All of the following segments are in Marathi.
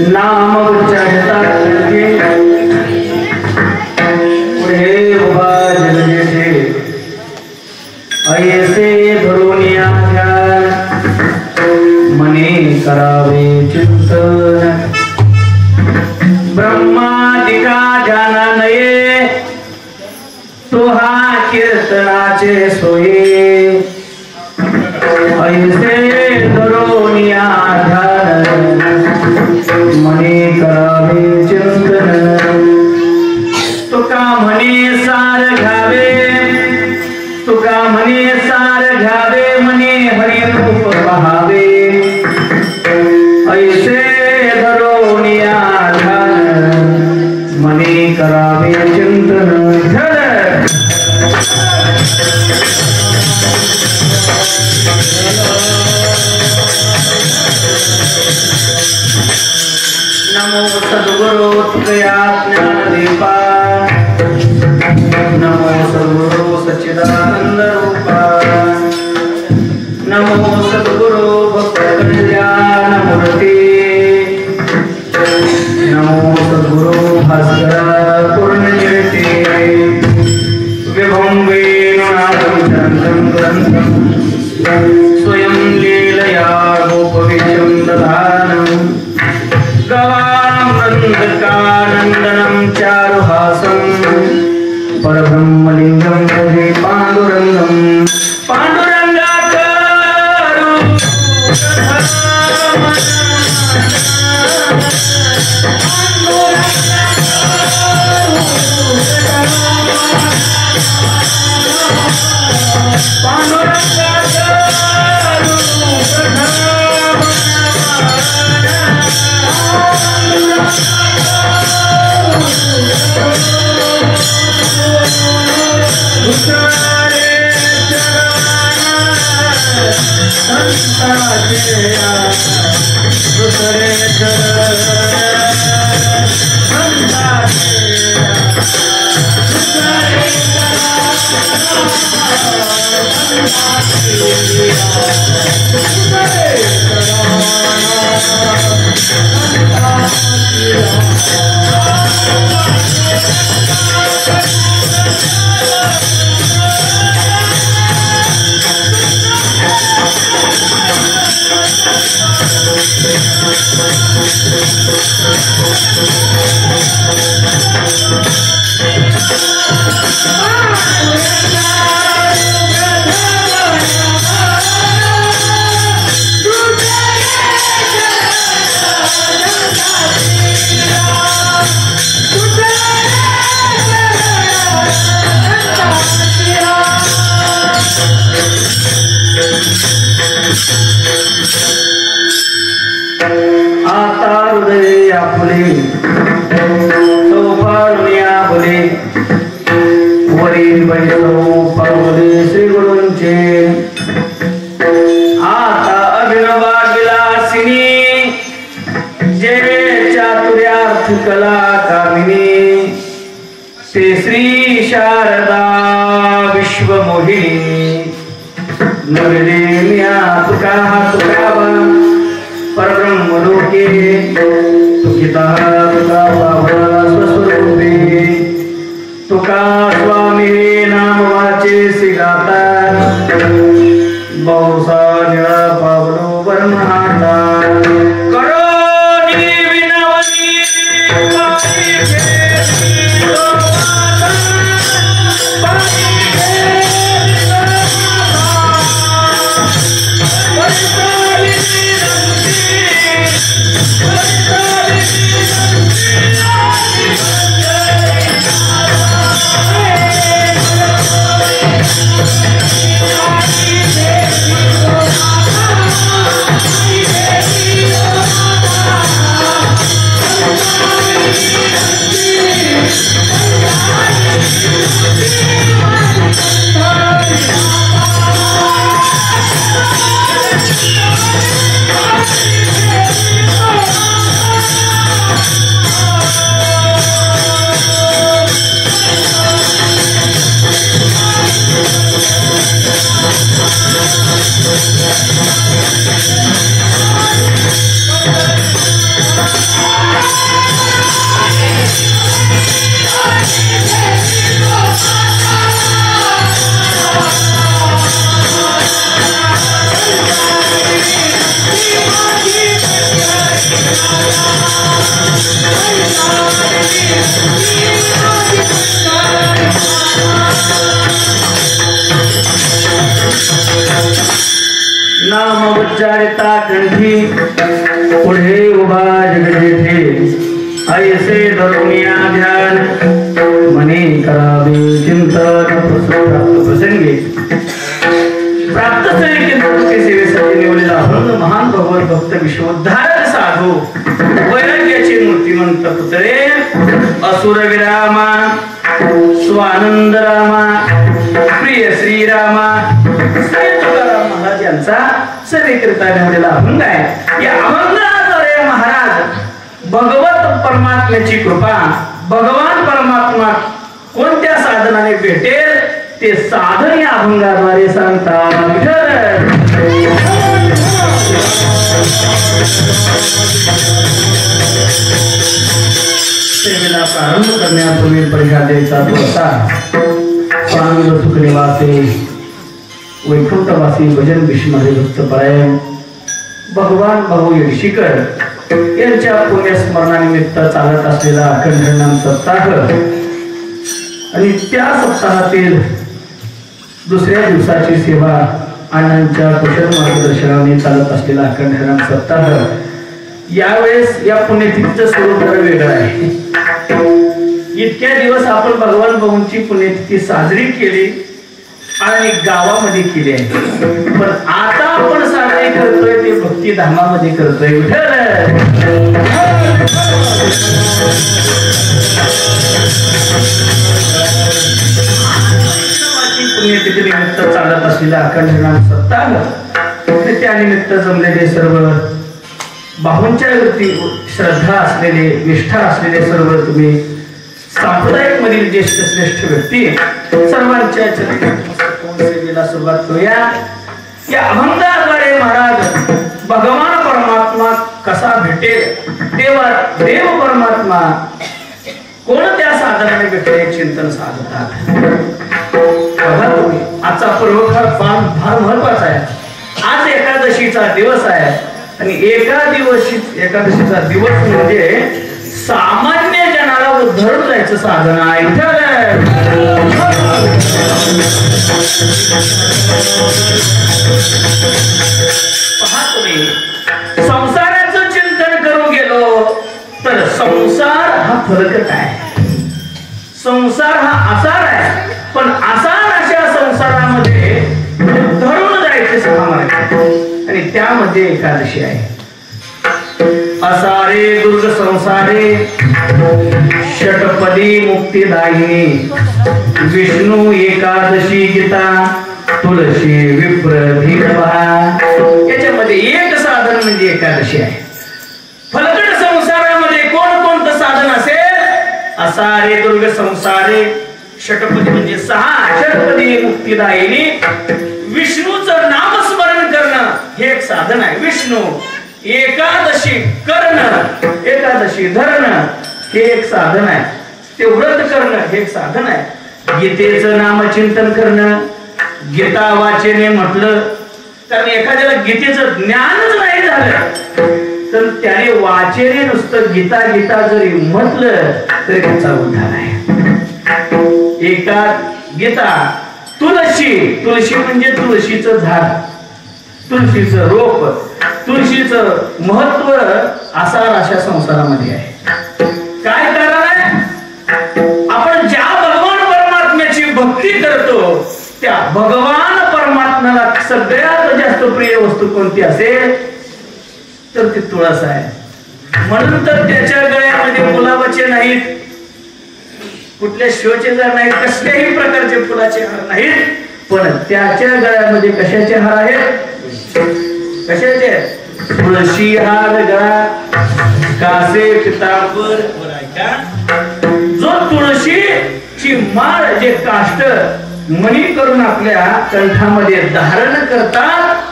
नाम उच्चारता करके पुढे उभा जगजेठे ऐसे धरुनिया ध्यान मने करावे चिंतन ब्रह्मादिका जाना नये तो हा कीर्तनाचे सोये ऐसे धरुनिया ध्यान मने करावे चिंतन तुका म्हणे सार घ्यावे तुका म्हणे सार घ्यावे मने हरिरूप पहावे ऐसे धरुनिया ध्यान मने करावे चिंतन नमो सद्गुरु तुझ्या ज्ञानदीपा नमो सद्गुरु सच्चिदानंद रूपा नमो सद्गुरु भक्त कल्याण मूर्ती नमो सद्गुरु भास्कर पूर्ण कीर्ती विभुं वेणुनाथं चरन्तं ग्रन्थं स्वयं लीलया गोपविशं दधानं गवानंदकानंदनं चारुहासं परब्रह्मलिंगं भजे पांडुरंगं पांडुरंगाकरू विठोबा जगदेथे ऐसे धरुनिया ध्यान मनी करावे चिंतन प्रसंगी प्राप्त सेवेसाठी निवडलेला अभंग महान भगवत भक्त विश्वोद्धारक साधू वैराग्याचे मूर्तिमंत पुतळे असुर विरामा स्वानंद रामा प्रिय श्रीरामा तुकाराम महाराज यांचा सेवेकरिता निवडलेला अभंग आहे. या अभंगाद्वारे महाराज भगवत परमात्म्याची कृपा भगवान परमात्मा कोणत्या साधनाने भेटेल ते साधन या अभंगाद्वारे सांगतात. सेवेला प्रारंभ करण्यापूर्वी परिचय द्यायचा होता. स्वानंद सुखनिवासी वैकुंठवासी भजन विष्णू भक्त परायण भगवान भाऊ यडशीकर यांच्या पुण्यस्मरणानिमित्त चालत असलेला अखंड नाम सप्ताह आणि त्या सप्ताहातील दुसऱ्या दिवसाची सेवा अण्णांच्या कुशल मार्गदर्शनाने चालत असलेला अखंड नाम सप्ताह यावेळेस या पुण्यतिथीचं स्वरूप जरा वेगळं आहे. इतक्या दिवस आपण भगवान भाऊंची पुण्यतिथी साजरी केली आणि गावामध्ये केली आहे, पण आता आपण साजरी करतोय ते भक्ती धामामध्ये करतोय. पुण्यतिथी निमित्त चालत असलेला अखंड नाम सप्ताह त्यानिमित्त जमलेले सर्व भाऊंच्या वरती श्रद्धा असलेले निष्ठा असलेले सर्व तुम्ही सांप्रदायिक मधील ज्येष्ठ श्रेष्ठ व्यक्ती सर्वांच्या सेवेला सुरुवात करूया. या अभंगाद्वारे महाराज भगवान परमात्मा कसा भेटेल देव परमात्मा कोणत्या साधनाने भेटेल चिंतन साधतात. बघा तुम्ही आजचा पर्व फार महत्वाचा आहे. आज एकादशीचा दिवस आहे आणि एकादशीचा दिवस म्हणजे सामान्य जनाला उद्धरून जायचं साधन आहे. पहा तुम्ही संसाराचं चिंतन करू गेलो तर संसार हा फरक काय. संसार हा आसार आहे, पण आसार अशा संसारामध्ये धरून जायचे सामान आणि त्यामध्ये एकादशी आहे. असारे दुर्ग संसारे षटपदी मुक्तिदायिनी विष्णू एकादशी गीता तुळशी विप्र धीरभा. याच्यामध्ये एक साधन म्हणजे एकादशी आहे. फलकड संसारामध्ये कोणकोणतं साधन असेल. असारे दुर्ग संसारे षटपदी म्हणजे 6 षटपदी मुक्तिदायिनी विष्णूचं नामस्मरण करणं हे एक साधन आहे. विष्णू एकादशी करणं एकादशी धरणं हे एक साधन आहे. ते व्रत करणं हे एक साधन आहे. गीतेचं नामचिंतन करणं गीता वाचने म्हटलं कारण एखाद्याला गीतेचं ज्ञानच नाही झालं तर त्याने वाचने नुसतं गीता गीता जरी म्हटलं तरी त्याचा उद्धार आहे. एका गीता तुळशी म्हणजे तुळशीचं झाड तुळशीचं रोप तुळशीचं महत्व आसार अशा संसारामध्ये आहे. काय कारण आहे. आपण ज्या भगवान परमात्म्याची भक्ती करतो त्या भगवान परमात्म्याला सगळ्यात जास्त प्रिय वस्तू कोणती असेल तर ती तुळस आहे. म्हणून तर त्याच्या गळ्यामध्ये गुलाबाचे नाहीत कुठल्या शोचे हार नाहीत कसल्याही प्रकारचे फुलाचे हार नाहीत, पण त्याच्या गळ्यामध्ये कशाचे हार आहेत. कशाचे. तुळशी हार गळा कासे पितांबर जो तुळशीची माळ जे काष्ट मणी करून आपल्या कंठामध्ये धारण करतात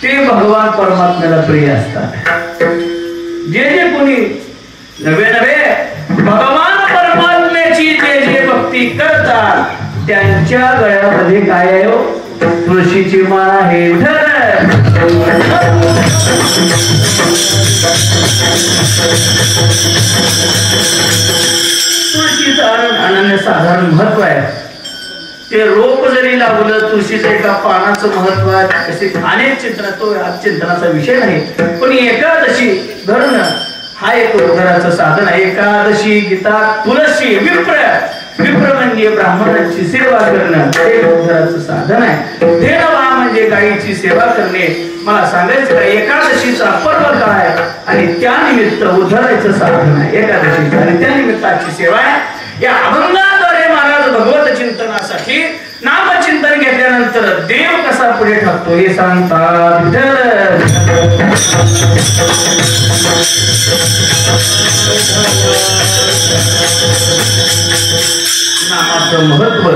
ते भगवान परमात्म्याला प्रिय असतात. जे कोणी नवे भगवान परमात्म्याची जे भक्ती करतात त्यांच्या गळ्यामध्ये काय आहे. तुळशीची माळ आहे. तुळशीचं अनन्यसाधारण महत्व आहे. ते रोप जरी लावलं तुळशीचं एका पानाचं महत्व आहे असे अनेक चिंतन, तो आज चिंतनाचा विषय नाही. पण एकादशी धरणं हा एक उद्धाराचं साधन आहे. एकादशी गीता तुळशी विप्र म्हणजे ब्राह्मणांची सेवा करणं हे उद्धाराचं साधन आहे. देणवा म्हणजे गायीची सेवा करणे. मला सांगायचं काय, एकादशीचा पर्व काय आणि त्यानिमित्त उद्धाराचं साधन आहे एकादशीचं आणि त्या निमित्ताची सेवा आहे. या अभंगाद्वारे महाराज भगवत चिंतनासाठी नामचिंतन घेतल्यानंतर देव कसा पुढे टाकतो हे सांगतात. नामाचं महत्व,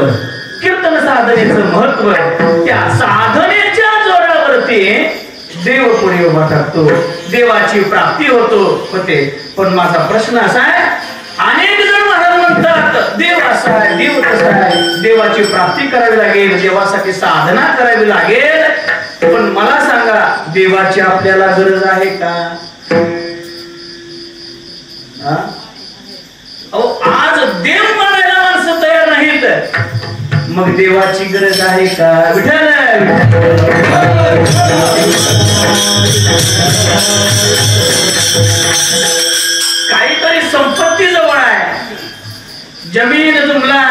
कीर्तन साधनेचं महत्व, त्या साधनेच्या जोरावरती देव पुढे उभा टाकतो, देवाची प्राप्ती होते. पण माझा प्रश्न असा आहे, अनेक जण महाराज म्हणतात देव असा आहे, देव कसा आहे, देवाची प्राप्ती करावी लागेल, देवासाठी साधना करावी लागेल. पण मला सांगा, देवाची आपल्याला गरज आहे का? आज देव मानायला माणसं तयार नाहीत, मग देवाची गरज आहे का? विठ्ठल काहीतरी संपत्ती जवळ आहे, जमीन जुमला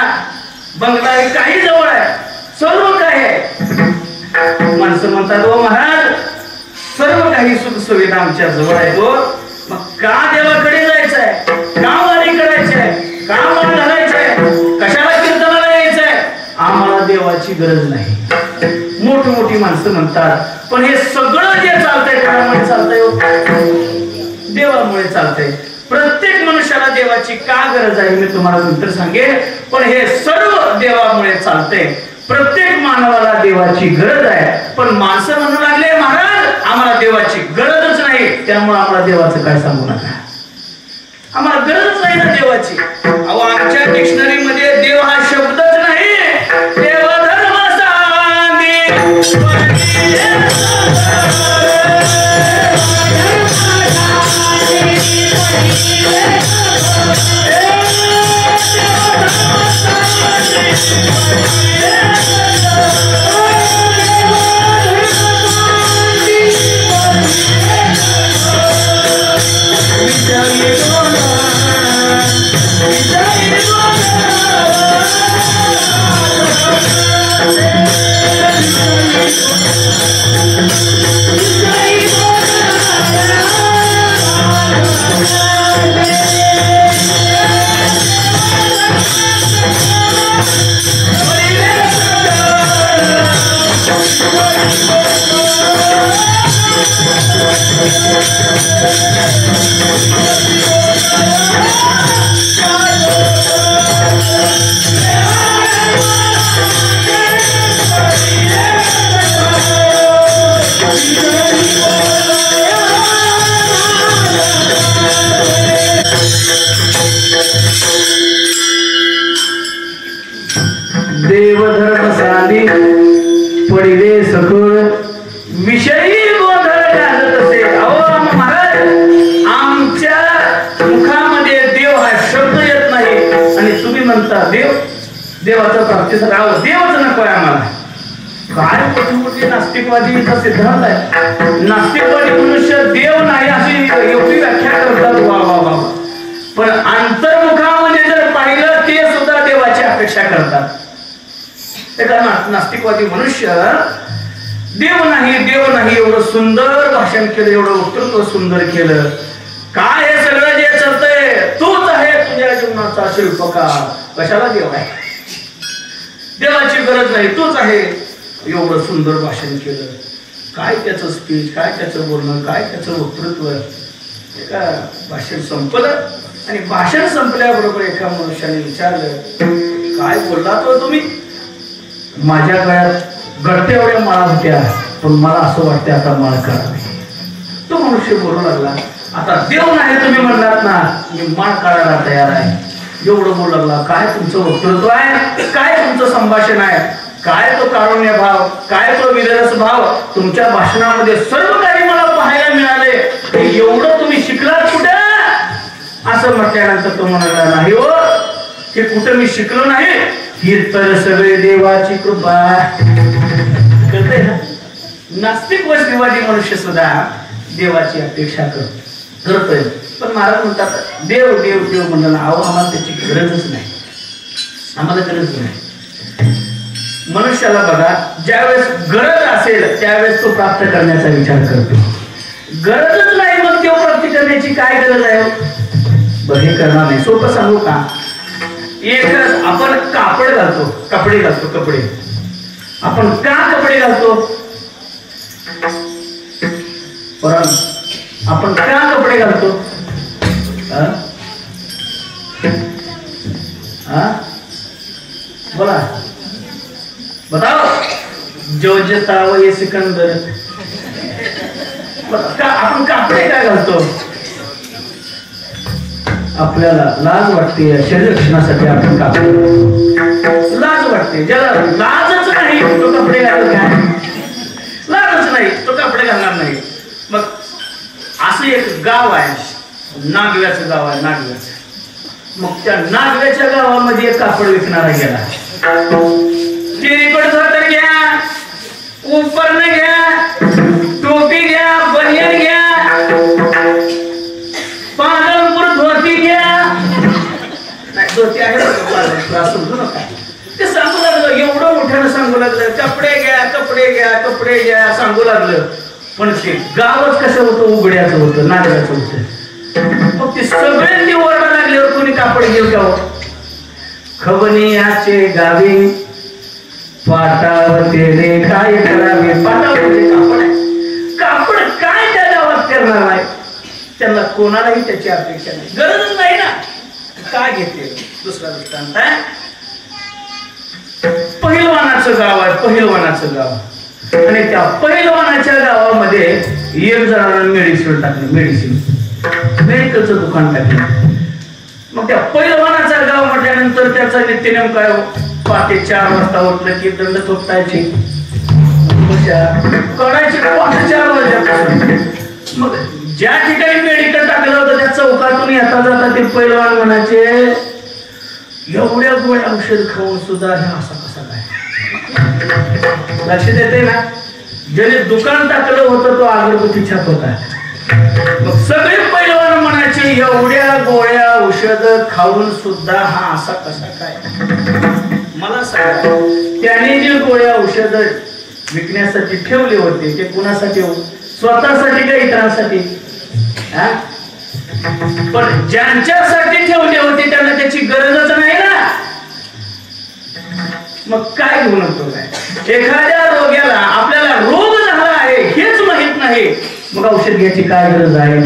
बंगला काही जवळ आहे, सर्व काय आहे. माणसं म्हणतात ओ महाराज सर्व काही सुख सुविधा आमच्या जवळ आहे, तो मग का देवाकडे जायचंय, का वारी करायचंय, का मान घालायचंय, कशाला कीर्तनाला यायचंय? आम्हाला देवाची गरज नाही. मोठी माणसं म्हणतात. पण हे सगळं जे चालतंय कोणामुळे चालतंय? देवामुळे चालतंय. प्रत्येक मनुष्याला देवाची का गरज आहे मी तुम्हाला नंतर सांगेन, पण हे सर्व देवामुळे चालतंय. प्रत्येक मानवाला देवाची गरज आहे. पण माणसं म्हणू लागले महाराज आम्हाला देवाची गरजच नाही, त्यामुळे आम्हाला देवाचं काय सांगू नका, आम्हाला गरजच नाही ना देवाची. अहो आमच्या डिक्शनरी मध्ये देव हा शब्दच नाही. देव धर्म देवधर्म साधी पडिले सखोळ विषयी गोंधळ गाजत असे. अहो महाराज आमच्या मुखामध्ये देव हा शब्द येत नाही आणि तुम्ही म्हणता देवाचा प्राप्तीचा राव देवच नको आहे आम्हाला. काय मोठे नास्तिकवादीचा सिद्धांत आहे. नास्तिकवादी मनुष्य देव नाही अशी एवढी व्याख्या करतात. वा वा वा. पण अंतर्मुखामध्ये जर पाहिलं ते सुद्धा देवाची अपेक्षा करतात. नास्तिकवादी मनुष्य देव नाही एवढं सुंदर भाषण केलं, एवढं वक्तृत्व सुंदर केलं. काय हे सगळं जे चालतंय तूच आहे तुझ्या जीवनाचा शिल्पकार. कशाला देव आहे? देवाची गरज नाही, तूच आहे. एवढं सुंदर भाषण केलं, काय त्याचं स्पीच, काय त्याचं बोलणं, काय त्याचं वक्तृत्व. एका भाषण संपलं आणि भाषण संपल्याबरोबर एका मनुष्याने विचारलं काय बोलला तो तुम्ही? माझ्या गळ्यात गळते एवढ्या माळा होत्या, पण मला असं वाटतं आता माळ काढावी. तो मनुष्य बोलू लागला आता देव नाही तुम्ही म्हणलात ना, मी माळ काढायला तयार आहे. एवढं बोलू लागला. काय तुमचं वक्तृत्व आहे, काय तुमचं संभाषण आहे, काय तो कारुण्य भाव, काय तो विरस भाव, तुमच्या भाषणामध्ये सर्व काही मला पाहायला मिळाले. एवढं तुम्ही शिकलात कुठे? असं म्हटल्यानंतर तो म्हणाला नाही हो, की कुठं मी शिकलो नाही, ही तर सगळे देवाची कृपा. कळतंय ना? नास्तिक वस्तीवादी मनुष्य सुद्धा देवाची अपेक्षा करतोय. पण महाराज म्हणतात देव देव देव म्हणलं ना, अहो आम्हाला त्याची गरजच नाही, आम्हाला गरज नाही. मनुष्याला बघा, ज्यावेळेस गरज असेल त्यावेळेस तो प्राप्त करण्याचा विचार करतो. गरजच नाही मग देव प्राप्ती करण्याची काय गरज आहे? बरं हे करणार नाही. सोपं सांगू का? एक आपण कापड घालतो, कपडे घालतो, कपडे आपण का कपडे घालतो? परंतु आपण का कपडे घालतो? बोला, बताओ. जोजता व ये सिकंदर. आपण कपडे काय घालतो? आपल्याला लाज वाटते शरीर रक्षणासाठी आपण कापड. लाज वाटते. ज्याला लाजच नाही तो कपडे घालत काय? लाजच नाही तो कपडे घालणार नाही. मग असं एक गाव आहे, नागव्याचं गाव आहे, नागव्याचं. मग त्या नागव्याच्या गावामध्ये एक कापड विकणारा गेला. तिरीकड धोतर घ्या, उपरण घ्या, टोपी घ्या, बनियन घ्या, पालनपूर धोती घ्या. नाही धोती आहे ते सांगू लागलं, एवढं मोठ्यानं सांगू लागलं, कपडे घ्या, कपडे घ्या, कपडे घ्या सांगू लागलं. पण ते गावच कसं होतं? उघड्याचं होतं, नागराचं होतं. मग ते सगळ्यांनी ओरडा लागल्यावर कोणी कापड घेऊ का? खवनियाचे गावी पाटावतेने काय करावे? पाटावते कापड आहे, कापड काय त्या गावात करणार आहे? त्यांना कोणालाही त्याची अपेक्षा नाही, गरजच नाही ना. काय घेते? दुसरा दृष्टांत आहे, पहिलवानाचं गाव आहे, पहिलवानाचं गाव. आणि त्या पहिलवानाच्या गावामध्ये एक जणांना मेडिसिन टाकलं, मेडिकलचं दुकान टाकलं. मग त्या पहिलवानाचा गाव म्हटल्यानंतर त्याचा नित्यनेम काय? पहाटे 4 वाजता उठलं की दंड थोपटायचे, करायचे 4 वाजल्यापासून. मग ज्या ठिकाणी मेडिकल टाकलं होतं त्या चौकातून येता जाता ते पहिलवान म्हणायचे, एवढ्या गोळ्या औषध खाऊन सुद्धा हे असा कसा काय? लक्ष देते ना? ज्याने दुकान टाकलं होतं तो अगरबत्ती छाप होता. मग सगळे पहिलवान म्हणायचे, एवढ्या गोळ्या औषध खाऊन सुद्धा हा असा कसा काय? मला सांगा, त्याने जे गोळ्या औषध विकण्यासाठी ठेवले होते ते कुणासाठी? स्वतःसाठी का इतरांसाठी? पण ज्यांच्यासाठी ठेवले होते त्यांना त्याची गरजच नाही ना. मग काय घेऊन येतो? काय एखाद्या रोग्याला आपल्याला रोग झाला आहे हेच माहित नाही, मग औषध घ्यायची काय गरज आहे?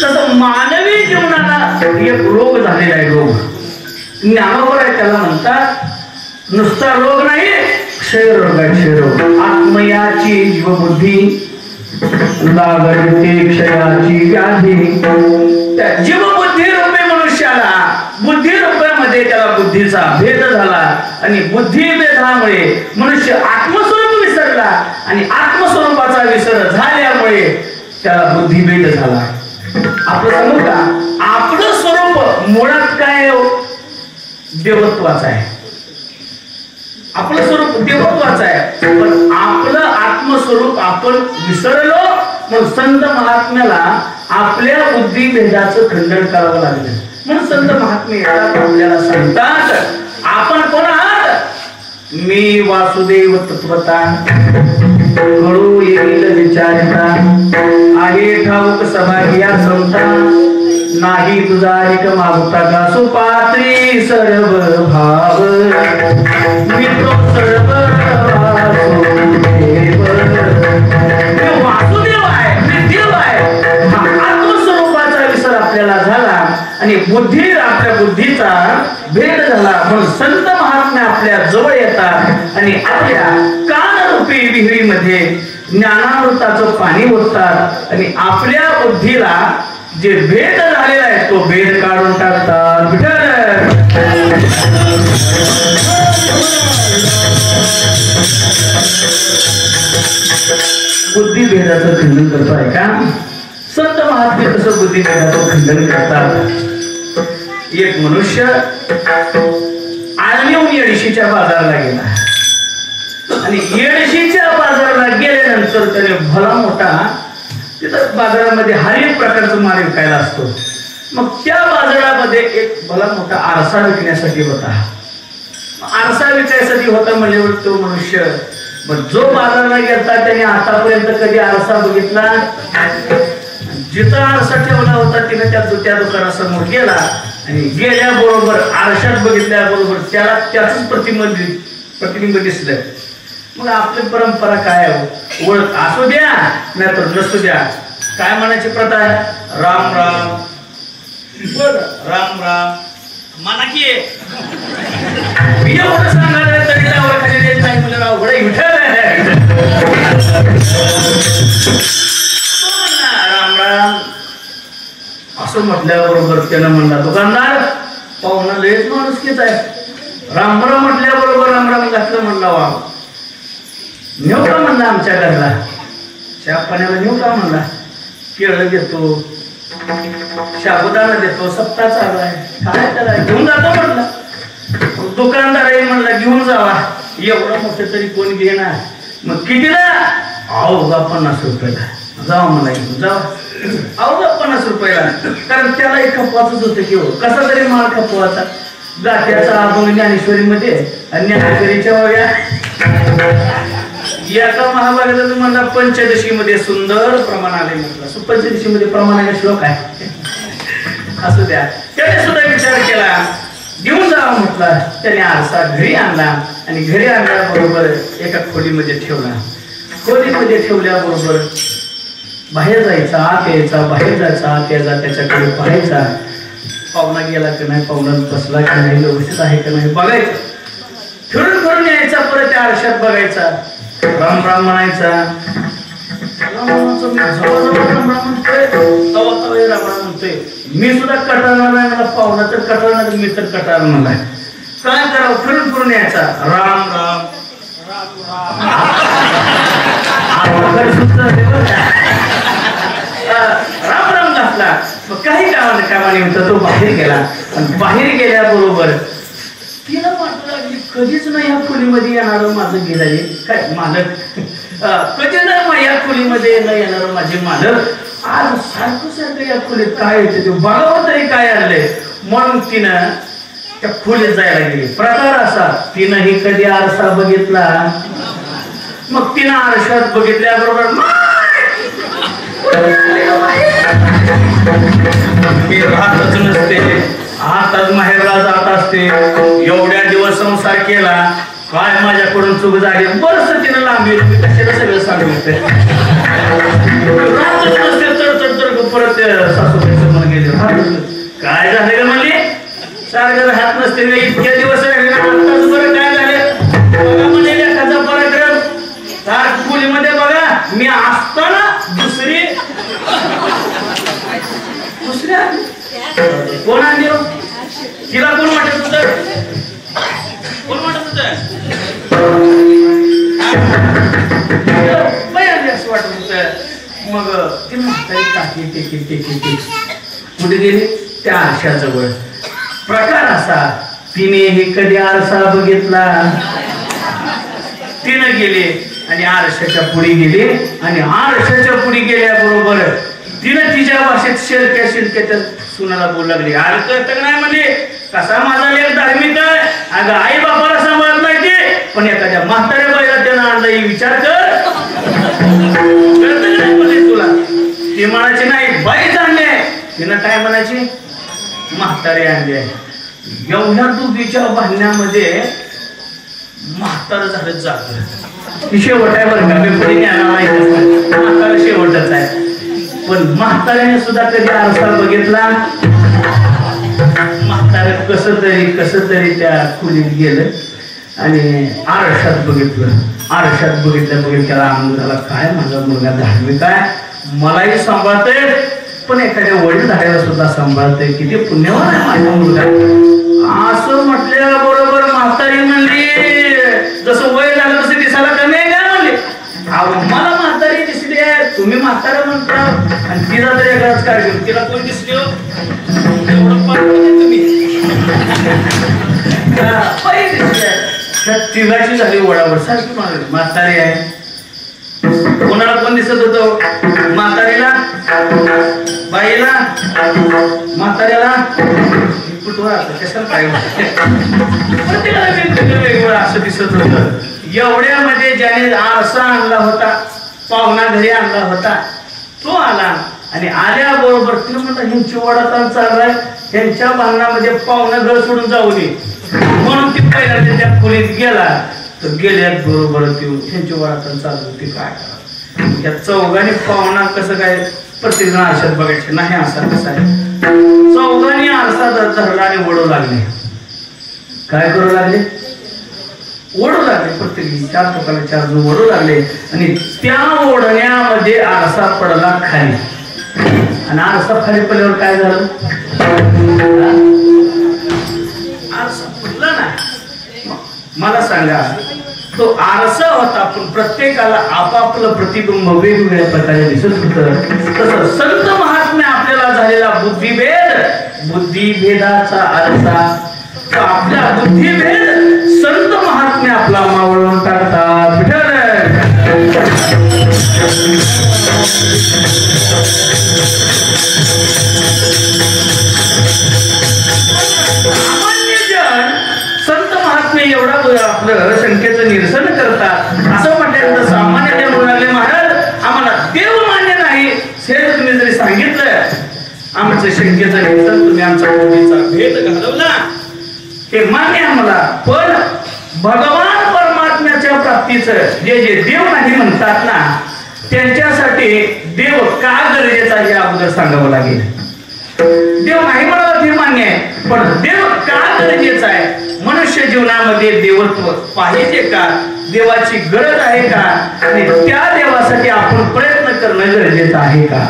तसं मानवी जीवनाला एक रोग झालेला आहे. रोग ज्ञानावर आहे, त्याला म्हणतात नुसता रोग नाही, क्षयरोग आहे. क्षयरोग. आत्मयाची जीवबुद्धी लागते क्षयाची व्याधी. त्या जीवबुद्धी रूपी मनुष्याला बुद्धी रूपामध्ये त्याला बुद्धीचा भेद झाला आणि बुद्धी भेदामुळे मनुष्य आत्मस्वरूप विसरला आणि आत्मस्वरूपाचा विसर झाल्यामुळे त्याला बुद्धिभेद झाला. आपलं सांगू का? आपलं स्वरूप मुळात काय? देवत्वाचं आहे. आपलं स्वरूप देवत्वाचं आहे, पण आपलं आत्मस्वरूप आपण विसरलो. मग संत महात्म्याला आपल्या बुद्धिभेदाचं खंडन करावं लागलं. म्हणून संत महात्मे आपल्याला सांगतात, आपण कोण आहात? मी वासुदेव तत्वता कळू येईल विचारता, आहे ठाऊक सभागिया संता, नाही तुझा एक मागता का सुपात्री सर्व भाव, मित्रो सर्व वासुदेव आहे, मी देव आहे. हा आत्मस्वरूपाचा विसर आपल्याला झाला आणि बुद्धी आपल्या बुद्धीचा भेद झाला. म्हणून संत महात्मे आपल्या जवळ येतात आणि आपल्या कानरूपी विहिरीमध्ये ज्ञानामृताचं पाणी ओततात आणि आपल्या बुद्धीला जे भेद झालेला आहे तो भेद काढून टाकतात. विठ्ठल बुद्धिभेदाचं खंडन करतो आहे का? संत महात्मे कसं बुद्धिभेदाचं खंडन करतात? एक मनुष्य आळणीहून येडशीच्या बाजाराला गेला आणि येडशीच्या बाजाराला गेल्यानंतर त्याने भला मोठा तिथं बाजारामध्ये हर एक प्रकारचा माल विकायला असतो. मग त्या बाजारामध्ये एक भला मोठा आरसा विकण्यासाठी होता. आरसा विकायसाठी होता म्हणल्यावर तो मनुष्य जो बाजाराला गेला त्याने आतापर्यंत कधी आरसा बघितला? जिथं आरसा ठेवला होता तिने त्या दुकानासमोर गेला आणि गेल्याबरोबर आरशात बघितल्याबरोबर त्याला त्याच प्रतिबिंब दिसलं. मग आपली परंपरा काय आहे? ओळख असू द्या नाहीतर नसू द्या, काय म्हणायची प्रथा आहे? राम राम राम राम म्हणा की एवढं सांगायला तरी त्यावर खाली द्यायचं नाही म्हणजे अवघड राम राम असं म्हटल्याबरोबर त्यानं म्हणला, दुकानदार पाहुणा लयच माणूसकीच आहे. राम राम म्हटल्याबरोबर राम राम घातलं म्हणला, वा नेऊ का म्हणला आमच्या घरला, चहा पाण्याला नेऊ का म्हणला, केळं देतो, साबुदाणा देतो, सप्ताह चालू आहे, काय त्याला घेऊन जातो म्हटलं. दुकानदार म्हणला घेऊन जावा. एवढं मोठं तरी कोण घेणार? मग कितीला? अवघा 50 रुपयाला. जावा मला घेऊन जावा. अवघा 50 रुपयाला. कारण त्याला एक खपवाचंच होतं की हो, कसा तरी माल खपवाचा. गाठ्याचा अभंग ज्ञानेश्वरीमध्ये आणि ज्ञानेश्वरीच्या वगैरे एका महाभारतात म्हणला पंचदशी मध्ये सुंदर प्रमाण आले म्हटलं. पंचदशी मध्ये प्रमाणाचा श्लोक आहे. असू द्या. त्याने सुद्धा विचार केला, घेऊन जावा म्हटला. त्याने आरसा घरी आणला आणि घरी आणल्याबरोबर एका खोलीमध्ये ठेवला. खोलीमध्ये ठेवल्याबरोबर बाहेर जायचा, आत यायचा, बाहेर जायचा, आत यायचा, त्याच्याकडे पाहायचा. पाहुणा गेला की नाही, पाहुणा बसला की नाही, व्यवस्थित आहे का नाही बघायचं. फिरून फिरून यायचा, परत त्या आरशात बघायचा, राम राम म्हणायचा. मी सुद्धा कटाळणार नाही, मला पाहुणा तर कटाळणार, मी तर कटाळणार नाही. काय करावं? फिरून फिरून यायचा, राम राम राम राम घातला. मग काही कामाने होता तो बाहेर गेला. आणि बाहेर गेल्याबरोबर तिला वाटू लागली, कधीच नाही या खोलीमध्ये येणार माझं गिराईक, काय मालक, कधी नाही या खोलीमध्ये न येणार माझे मालक, आज सारखं सारखं या खोलीत काय येते ते बघावं तरी काय आणलंय. म्हणून तिनं त्या खोलीत जायला गेली. प्रकार असा, तिनंही कधी आरसा बघितला. मग तिनं आरशात बघितल्याबरोबर मी राहतच नसते, आताच माहेरला जात असते. एवढ्या दिवस संसार केला, काय माझ्याकडून चूक झाली, बरंच तिनं लांबी कशाला सगळं सांगितलं. राहतच नसते, चढ परत सासूबाईचं मन गेले, काय झालं ग म्हणले, सारखं राहत नसते इतक्या दिवस आताच बरं काय झालं बघा म्हणे, एखादा पराक्रम सारखं खोलीमध्ये बघा, मी असताना दुसऱ्या कोण आणली हो? तिला कोण वाटत होत? कोण वाटत होत? असं वाटत होत. मग ती म्हातारी टाकी टेकी कुठे गेली? त्या आरशाजवळ. प्रकार असा, तिने हे कधी आरसा बघितला? तिनं गेले आणि आरशाच्या पुढे गेले आणि आरशाच्या पुढे गेल्याबरोबर तिनं तिच्या भाषेत शिरक्या त्या सुनाला बोलू लागली, अरे कळत नाही म्हणजे कसा माझा लेख धार्मिक आहे, अगं आई बापाला सांभाळत नाही ते, पण एखाद्या म्हाताऱ्या बाईला त्यानं आणलं विचार कर, कळत नाही म्हणजे तुला. ती म्हणायची नाही बाईच आणले. तिनं काय म्हणायची? म्हातारे आणले. एवढ्या दुधीच्या भांडण्यामध्ये म्हातार झालं जात. शेवट आहे बरं का, मी पुढे म्हातारा शेवटच आहे. पण म्हाताऱ्याने सुद्धा कधी आरसा बघितला? म्हातारा कसं तरी त्या खोलीत गेलं आणि आरशात बघितलं. आरशात बघितल्या त्याला आनंद झाला, काय माझा मुलगा धार्मिक आहे, मलाही सांभाळतोय पण एखाद्या वडील धाड्याला सुद्धा सांभाळतोय, किती पुण्यवान आहे माझा मुलगा. असं म्हटल्याबरोबर म्हातारी म्हणली, जसं वय झालं तसं दिसायला कमी आहे का म्हणले. मला म्हातारी दिसली आहे, तुम्ही म्हातारा म्हणता, आणि तिला तर एकाच कार्यक्रम, तिला कोण दिसली हो तुम्ही तिघाची झाली ओढावर सारखी म्हातारी आहे. कोणाला कोण दिसत होतो, म्हातारीला, बाईला, म्हाताऱ्याला कशाला काय वेगवेगळं असं दिसत होतं. एवढ्यामध्ये ज्याने आरसा आणला होता, पाहुणा घरी आणला होता, तो आला आणि आल्याबरोबर तिला म्हणता ह्यांची वडाताण चाललाय, ह्यांच्या भांडणामध्ये पाहुणा घर सोडून जाऊ नये म्हणून ती पहिल्यांदा त्या खोलीत गेला. तर गेल्यात बरोबर ह्यांची वडाताण चालू होती. काय करा या चौघांनी पाहुणा कसं काय प्रत्येक जण आरशात बघायचे नाही, असा कसा आहे. चौघांनी आरसा धरला आणि ओढू लागले. काय करू लागले, ओढू लागले. प्रत्येक 4 टोकाला 4 जण ओढू लागले आणि त्या ओढण्यामध्ये आरसा पडला खाली. आणि आरसा खाली पडल्यावर काय झालं, आरसा पडला ना. मला सांगा, तो आरसा होता पण प्रत्येकाला आपापलं प्रतिबिंब वेगवेगळ्या प्रकारे दिसत होतं. तसं संत महात्म्य आपल्याला झालेला बुद्धिभेदाचा आरसा, आपला बुद्धिभेद संत महात्म्य आपला मावळून टाकतात. सामान्य जन संत महात्म्य एवढा आपलं शंकेचं निरसन करतात. असं म्हटल्यानंतर सामान्य जन म्हणाले, महाराज आम्हाला देव मान्य नाही, हे तुम्ही जरी सांगितलं आमचं शंकेचं निरसन, तुम्ही आमचा बुद्धीचा भेद घालवला, हे मान्य आम्हाला. पण भगवान परमात्म्याच्या प्राप्तीचं जे जे देव नाही म्हणतात ना, त्यांच्यासाठी देव का गरजेचा हे अगोदर सांगावं लागेल. देव नाही म्हणाला ते मान्य आहे, पण देव का गरजेचा आहे. मनुष्य जीवनामध्ये देवत्व पाहिजे का, देवाची गरज आहे का, आणि त्या देवासाठी आपण प्रयत्न करणं गरजेचं आहे का.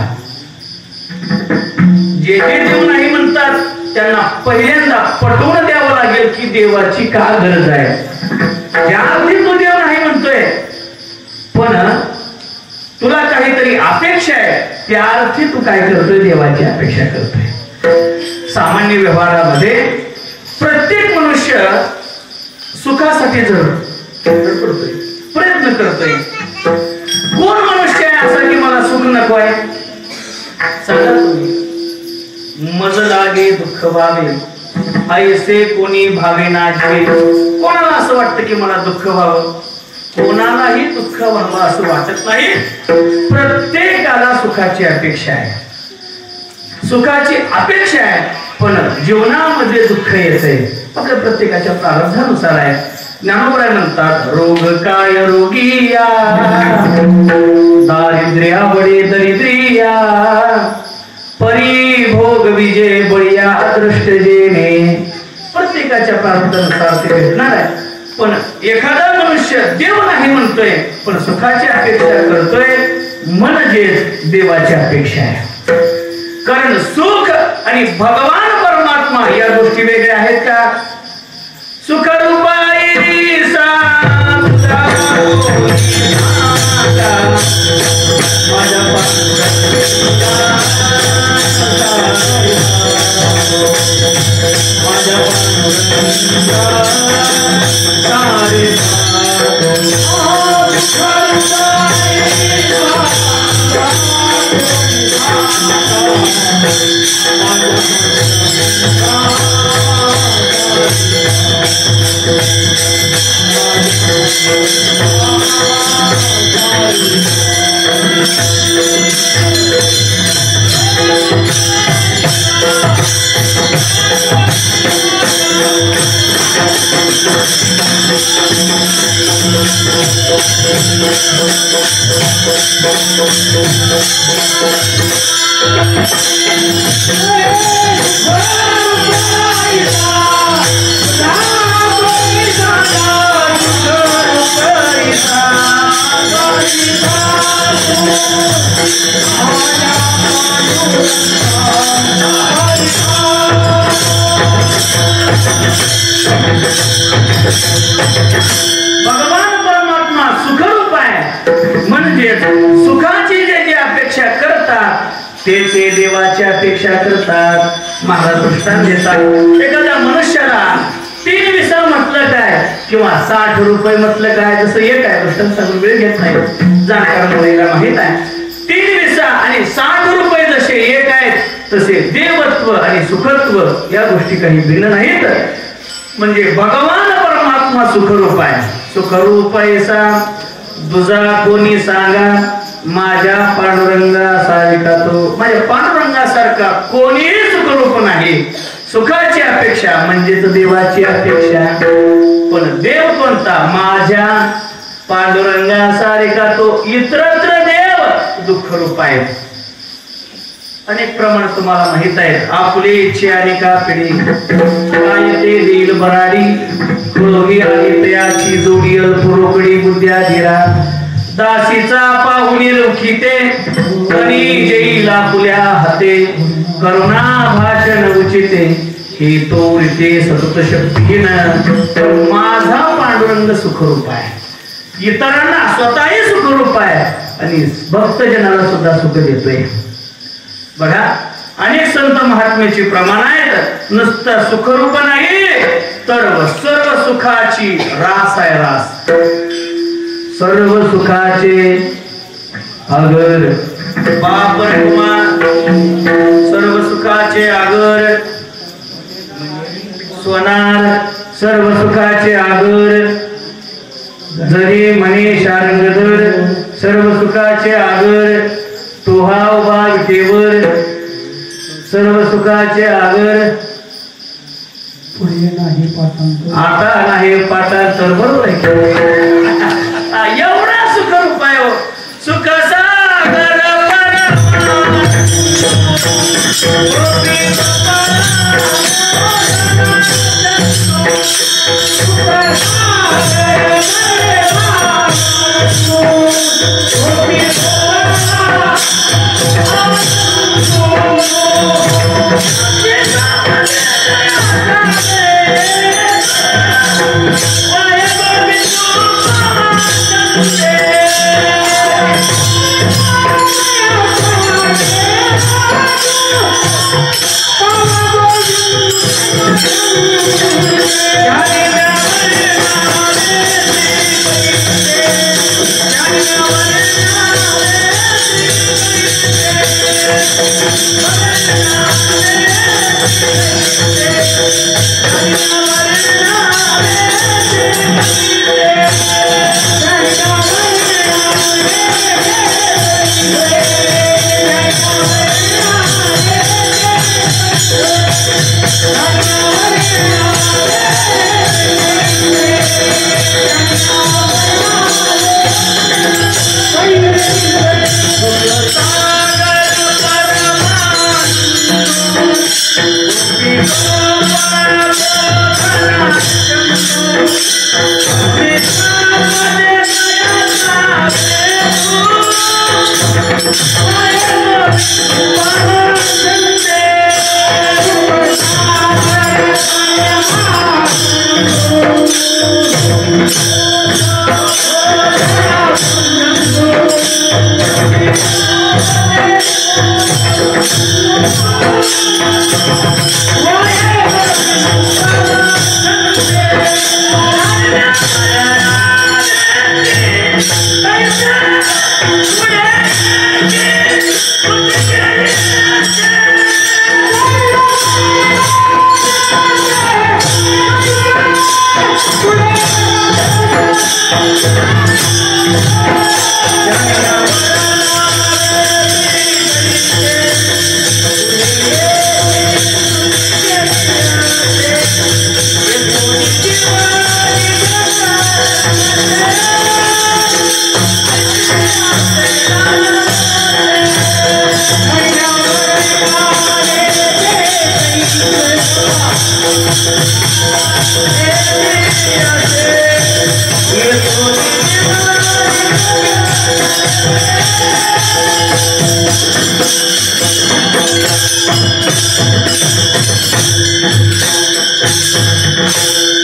जे जे देव नाही म्हणतात त्यांना पहिल्यांदा पटवून द्यावं लागेल की देवाची का गरज आहे. ज्या अर्थी तो देव नाही म्हणतोय पण तुला काहीतरी अपेक्षा आहे, त्या अर्थी तू काय करतोय, देवाची अपेक्षा करतोय. सामान्य व्यवहारामध्ये प्रत्येक मनुष्य सुखासाठी करतोय, प्रयत्न करतोय. कोण मनुष्य आहे असा की मला सुख नको आहे, सांगा तुम्ही. मज लागे दुःख व्हावे ऐसे कोणी भावे ना जीवे. कोणाला असं वाटतं की मला दुःख व्हावं, कोणालाही दुःख व्हावं असं वाटत नाही. प्रत्येकाला सुखाची अपेक्षा आहे, सुखाची अपेक्षा आहे, पण जीवनामध्ये दुःख येते आपल्या प्रत्येकाच्या प्रारब्धानुसार आहे. ज्ञानोबराय म्हणतात, रोग काय रोगिया, दारिद्र्या बडे दरिद्रिया, परिभोग विजय बळिया दृष्ट जेणे. प्रत्येकाच्या प्रारब्धानुसार ते भेटणार आहे. पण एखादा मनुष्य देव नाही म्हणतोय पण सुखाची अपेक्षा करतोय, म्हणजे देवाची अपेक्षा आहे. कारण सुख आणि भगवान परमात्मा या गोष्टी वेगळ्या आहेत का. सुख रूपाई ते देवाची अपेक्षा करतात. महाराज दृष्टांत देतात. एखाद्या मनुष्याला 3 विसा म्हटलं काय किंवा 60 रुपये म्हटलं काय, जसं एक आहे दृष्टांत सांगून वेळ घेत नाही, जाणकार मुलीला माहित आहे. 3 विसा आणि 60 रुपये जसे एक आहेत तसे देवत्व आणि सुखत्व या गोष्टी काही भिन्न नाहीत. म्हणजे भगवान परमात्मा सुखरूप आहे. सुखरूप ऐसा दुजा कोणी सांगा, माझ्या पांडुरंगा सारिका तो. माझ्या पांडुरंगासारखा कोणीही सुखरूप नाही. सुखाची अपेक्षा म्हणजेच देवाची अपेक्षा. पण देव कोणता? माझ्या पांडुरंगासारिका तो. इतरत्र देव दुःखरूप आहे. अनेक प्रमाण तुम्हाला माहित आहेत. आपले इच्छे आणि कापिडी काय ते देईल बराडी, क्रोधी आणि तयाची जोडी अल्परोकडी बुद्ध्या धीरा. दासीचा पाहुणी लौकिते कणी जेईला फुल्या हाते, करुणा भाषण उचिते हे तो रीते सतत शक्तीन. माझा पांडुरंग सुखरूप आहे, इतरांना स्वतःही सुखरूप आहे आणि भक्तजनाला सुद्धा सुख देतोय. बघा अनेक संत महात्म्याची प्रमाण आहेत. नुसतं सुखरूप नाही तर सर्व सुखाची रास आहे. रास सर्व सुखाचे आगर बाप सर्व सुखाचे आगर सोनार, सर्व सुखाचे आगर जरी म्हणे शारंगधर, सर्व सुखाचे आगर तोहा उभा विटेवर, सर्व सुखाचे आगर पुढे नाही पाठांतर, आता नाही पाठांतर. बरोबर आहे. एवढा सुखरूप आहे हो. सुख सागर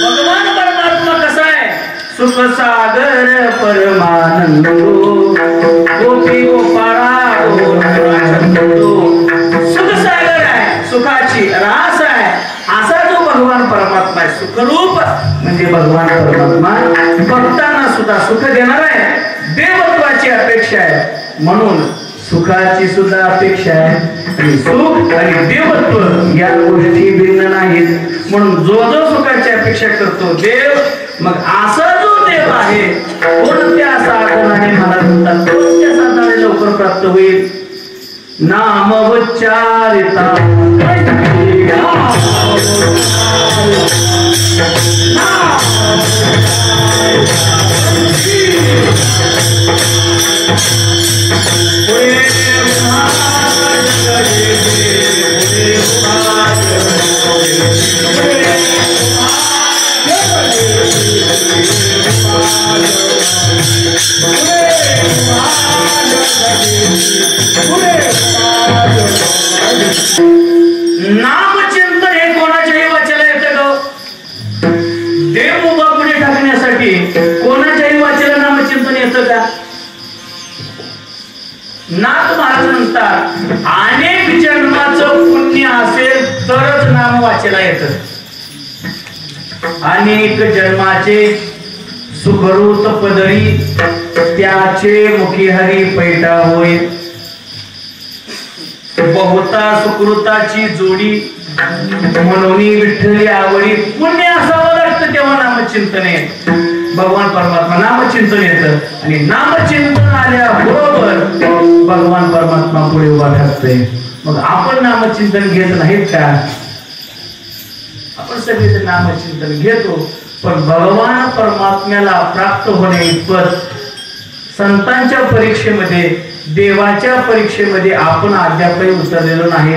भगवान परमात्मा कसा आहे? सुख सागर परमानंदो गोपी गोपाळा गोपाळा सुखरूप म्हणजे भगवान परमात्मा भक्तांना सुद्धा सुख देणार आहे. देवत्वाची अपेक्षा आहे म्हणून सुखाची सुद्धा अपेक्षा आहे. आणि सुख आणि देवत्व या गोष्टी भिन्न नाहीत म्हणून जो जो सुखाची अपेक्षा करतो देव मग असा जो देव आहे कोणत्या साधनाने मला म्हणतात कोणत्या साधनाने लवकर प्राप्त होईल. नाम उच्चारिता नामचिंतन हे कोणाच्याही वाचायला येतं का? देव उभा पुढे टाकण्यासाठी कोणाच्याही वाचायला नामचिंतन येतं का? नाथ महाराज म्हणतात अनेक जन्माचं पुण्य असेल तरच नाम वाचायला येतं. अनेक जन्माचे सुखरूत पदरी त्याचे मुखी हरी पैठा होय. बहुता सुकृताची जोडी म्हणून विठ्ठली आवडी पुण्य असावं लागतं तेव्हा नामचिंतन येत. भगवान परमात्मा नामचिंतन येतं आणि नामचिंतन आल्याबरोबर भगवान परमात्मा पुढे उभा ठाकतोय. मग आपण नामचिंतन घेत नाहीत का? आपण सगळे नामचिंतन घेतो पण भगवान परमात्म्याला प्राप्त होणे इतपत संतांच्या परीक्षेमध्ये देवाच्या परीक्षेमध्ये आपण अद्यापही उतरलेलो नाही.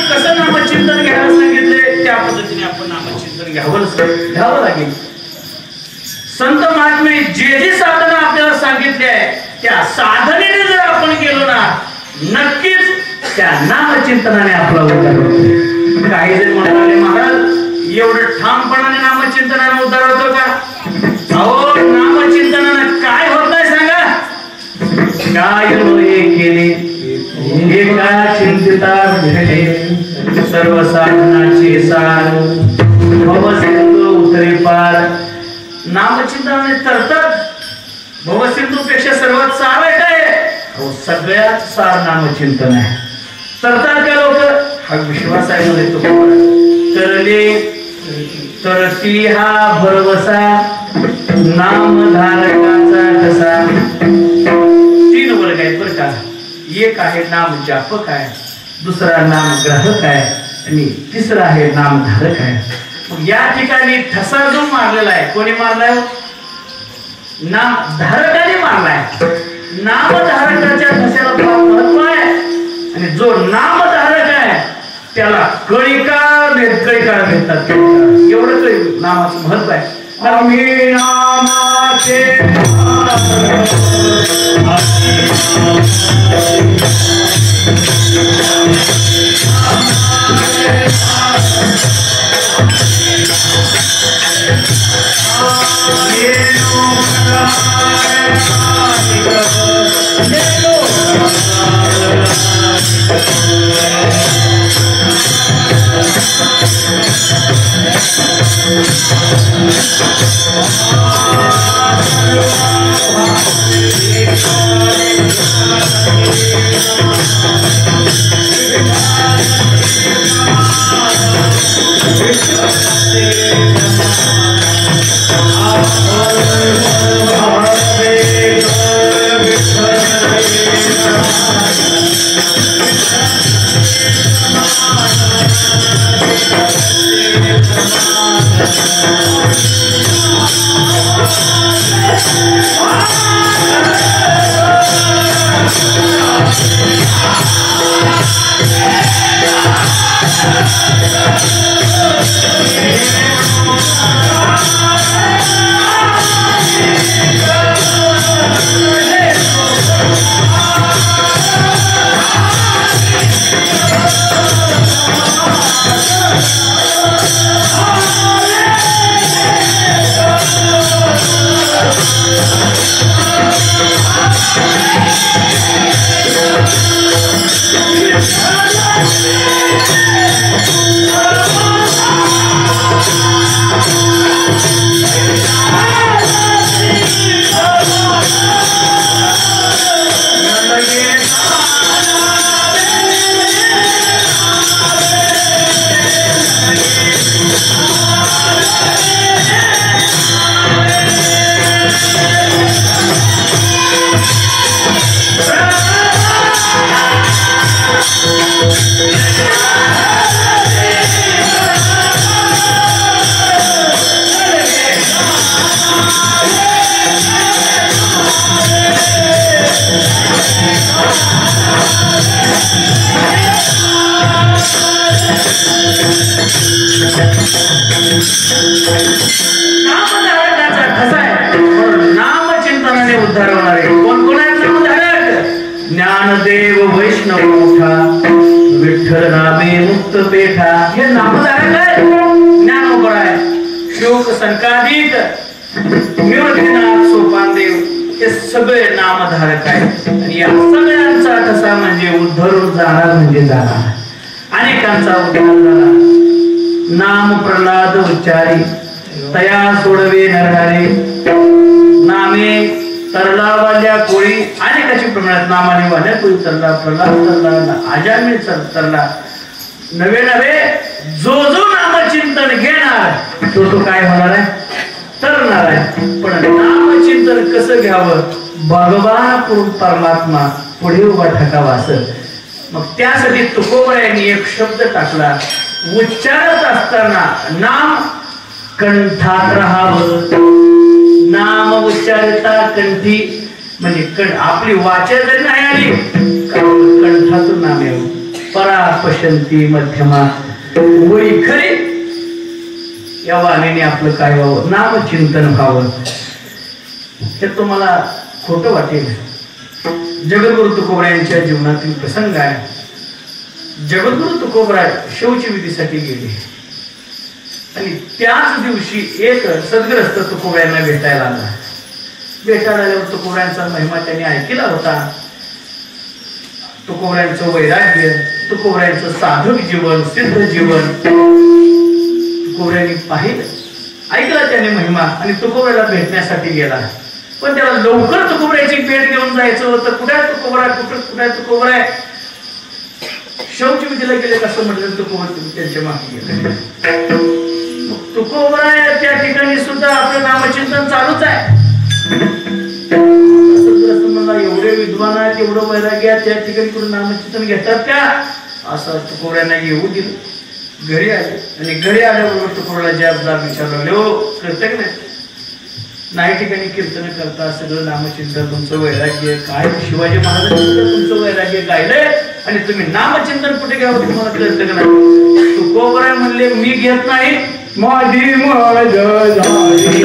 कसं नामचिंतन घ्यायला सांगितले त्या पद्धतीने आपण नामचिंतन घ्यावं लागेल. संत महात्मे जे जे साधना आपल्याला सांगितले आहे त्या साधनेने जर आपण गेलो ना नक्कीच त्या नामचिंतनाने आपला उद्धार होतो. काही जण म्हणाले महाराज एवढं ठामपणाने नामचिंतनाने उद्धार होतो का? अहो नामचिंतनाने काय होत आहे सांगा. काय हे केले एका चिंतिता भेटे सर्व साधनाचे सार भवसिंधू उतरे पार. नामचिंतनाने तरतात भवसिंधूपेक्षा सर्वात सार आहे काय? सगळ्यात सार नामचिंतन आहे. तरतात का लोक? हा विश्वास आहे मध्ये तो तरले तरती हा भरवसा नामधारकाचा कसा. 3 वर्ग आहेत बरं का. एक आहे नाम जापक आहे, दुसरा नाम ग्राहक आहे आणि तिसरा आहे नामधारक आहे. मग या ठिकाणी ठसा जो मारलेला आहे कोणी मारलाय? नामधारकाने मारलाय. नामधारकाच्या ठस्याला महत्व आहे आणि जो नामधारक आहे त्याला कळीकार भेटतात. एवढं कळी नामाचं महत्व आहे. आम्ही नामाचे नामधारकाचा ठसा आहे, नामचिंतनाने उद्धार होणार आहे. कोण कोण आहेत नामधारक? ज्ञानदेव वैष्णव मोठा, विठ्ठल नामे मुक्त पेठा. हे नामधारक आहे. ज्ञानोबर आहे, शोक संकादिक, निवृत्तीनाथ सोपानदेव, हे सगळे नामधारक आहेत. आणि या सगळ्यांचा ठसा म्हणजे उद्धरून जाणार म्हणजे जाणार. अनेकांचा उद्धार झाला. नाम प्रल्हाद उच्चारी तया सोडवे नरहारे, नामे तरला वाल्या कोळी. अनेकाची प्रमाणात नामाने वाल्या कोळी तरला, प्रल्हाद तरला, अजामिळ तरला. नवे नवे जो जो नामचिंतन घेणार तो काय होणार आहे? तरणार आहे. पण नामचिंतन कसं घ्यावं? भगवान परमात्मा पुढे उभा ठकावा असं. मग त्यासाठी तुकोबरायांनी एक शब्द टाकला. उच्चारत असताना नाम कंठात राहावं. नाम उच्चारता कंठी, म्हणजे आपली वाचा जरी नाही आली कंठातून नाम येऊ. परा पशंती मध्यमा वैखरी, या वाणीने आपलं काय व्हावं? नामचिंतन व्हावं. हे तुम्हाला खोटं वाटेल. जगद्गुरु तुकोबरायांच्या जीवनातील प्रसंग आहे. जगद्गुरु तुकोबराय शौच विधीसाठी गेले आणि त्याच दिवशी एक सद्ग्रस्त तुकोबरायांना भेटायला आला. भेटायला आल्यावर तुकोबरायांचा महिमा त्यांनी ऐकला होता. तुकोबरायांचं वैराग्य, तुकोबरायांचं साधक जीवन, सिद्ध जीवन तुकोबरायांनी पाहिलं, ऐकला त्याने महिमा आणि तुकोबराला भेटण्यासाठी गेला. पण त्याला लवकर तुकोबराची भेट घेऊन जायचं होतं. कुठे तुकोबरा, कुठे तुकोबरा? शौच विधीला गेले कसं म्हटलं, तुकोबरा त्यांच्या मागे गेले. तुकोबरा त्या ठिकाणी सुद्धा आपलं नामचिंतन चालूच आहे. मला एवढे विद्वान आहेत, एवढं वैराग्य आहे, त्या ठिकाणी कुठे नामचिंतन घेतात का? असं तुकोबरांना येऊ दिलं. घरी आले आणि घरी आल्याबरोबर तुकोबराला जाब विचारलं, हो करते का नाही ठिकाणी कीर्तन करता, सगळं नामचिंतन, तुमचं वैराग्य काय? शिवाजी महाराजांचं तुमचं वैराग्य गायलंय आणि तुम्ही नामचिंतन कुठे घ्यावं तुम्हाला कळतं का नाही? तुकोबरा म्हणले, मी घेत नाही. माझी मज झाली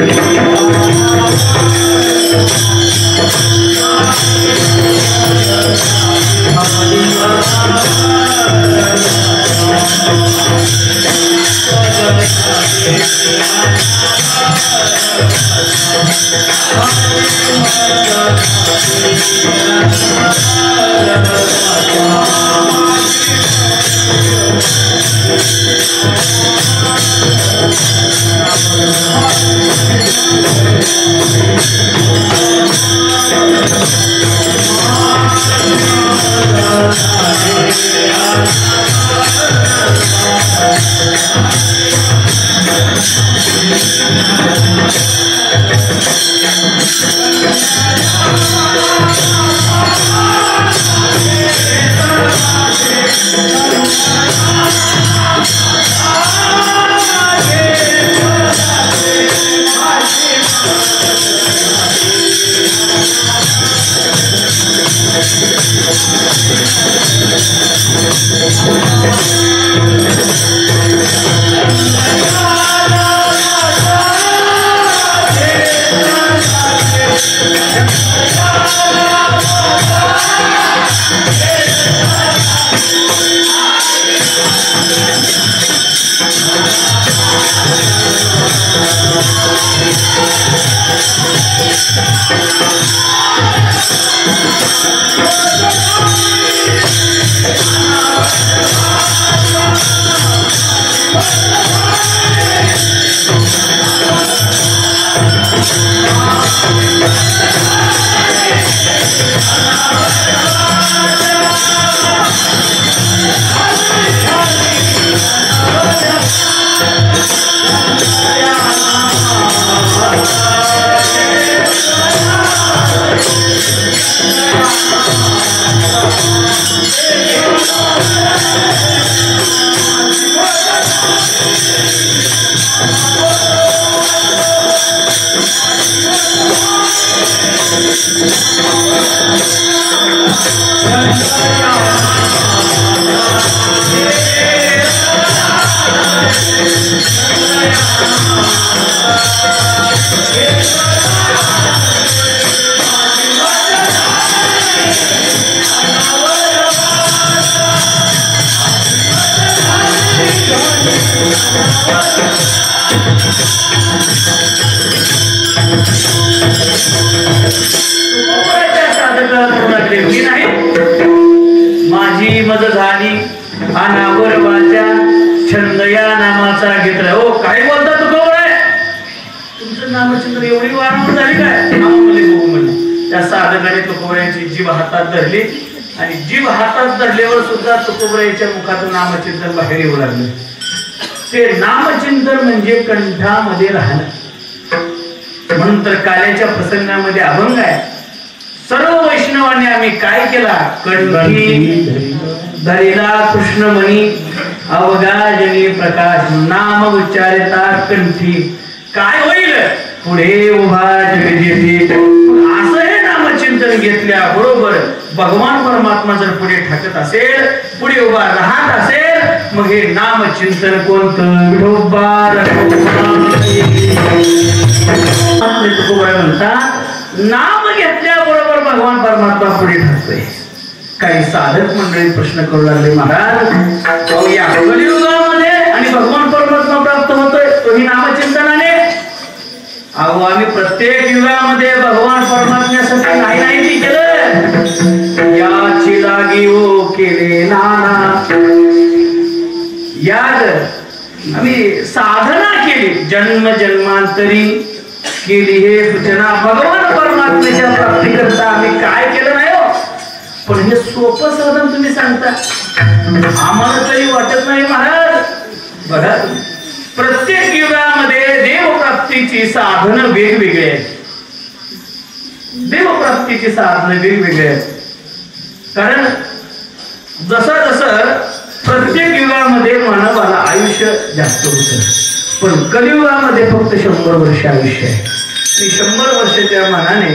Yeah. मी नाही माझी मद झाली अनावर वाचा छंद या नामाचा घेतला. हो काय बोलता तू गवळ तुमचं नामचंद्र एवढी वाढवून झाली काय नामामध्ये बघू म्हणले. त्या साधकाने तुकोबऱ्याची जीभ हातात धरली आणि जीभ हातात धरल्यावर सुद्धा तुकोबऱ्याच्या मुखातून नामचिंतन बाहेर येऊ लागले. ते नामचिंतन म्हणजे कंठामध्ये राहणं. म्हणून तर काल्याच्या प्रसंगामध्ये अभंग आहे. सर्व वैष्णवांनी आम्ही काय केला कंठी धरिला कृष्णमणी अवघा जनी प्रकाश नाम उच्चारिता कंठी. काय होईल पुढे उभा जगजेती. असं हे नामचिंतन घेतल्या बरोबर भगवान परमात्मा जर पुढे ठाकत असेल पुढे उभा राहत असेल मग हे नामचिंतन कोणतं विठोबा म्हणतात. नाम घेतल्याबरोबर भगवान परमात्मा पुढे ठाकतोय. काही साधक मंडळी प्रश्न करू लागले महाराज या कलियुगामध्ये आणि भगवान परमात्मा प्राप्त होतोय तोही नामचिंतनाने. अहो आम्ही प्रत्येक युगामध्ये भगवान परमात्म्यासाठी नाही ती केलं. याची जागी हो केले नाना याद आम्ही साधना केली जन्म जन्मांतरी केली हे सूचना भगवान परमात्म्याच्या प्राप्ती करता आम्ही काय केलं नाही हो. पण हे सोपं साधन तुम्ही सांगता आम्हाला तरी वाटत नाही महाराज. बघा प्रत्येक युगामध्ये देवप्राप्तीची साधनं वेगवेगळी आहेत. देवप्राप्तीची साधनं वेगवेगळी आहेत. कारण जसं जसं प्रत्येक युगामध्ये मानवाला आयुष्य जास्त होतं पण कलियुगामध्ये फक्त 100 वर्ष आयुष्य आहे. आणि 100 वर्षाच्या मानाने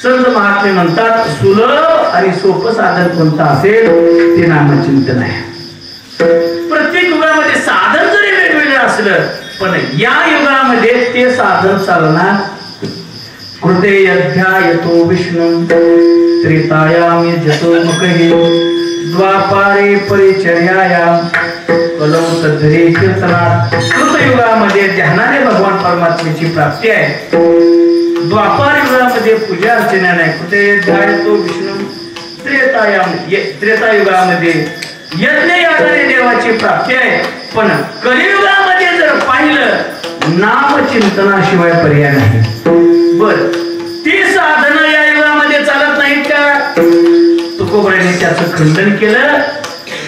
संत महात्मे म्हणतात सुलभ आणि सोपं साधन कोणतं असेल ते नामचिंतन आहे. प्रत्येक युगामध्ये साधन जरी वेगवेगळं असलं पण या युगामध्ये ते साधन चालणार. कृते अध्यायतो विष्णू त्रेतायाम यजतो मुखे द्वापारे परिचर्यायाम कलौ तद्धरे कीर्तनात. कृतयुगामध्ये ध्यानाने भगवान परमात्म्याची प्राप्ती आहे. द्वापार युगामध्ये पूजा अर्चना नाही. कृते अध्यायतो विष्णू त्रेतायुगामध्ये यज्ञ यागाने देवाची प्राप्ती आहे. पण कलियुगामध्ये जर पाहिलं नामचिंतनाशिवाय पर्याय नाही. बर ती साधना या युगामध्ये चालत नाहीत का. तुकोबऱ्याने त्याचं खंडन केलं.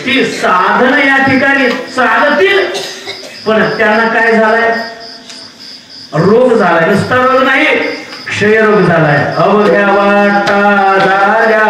ती साधन या ठिकाणी चालतील पण त्यांना काय झालाय रोग झालाय. नुसता रोग नाही क्षयरोग झालाय. अवघ्या वाटा झाल्या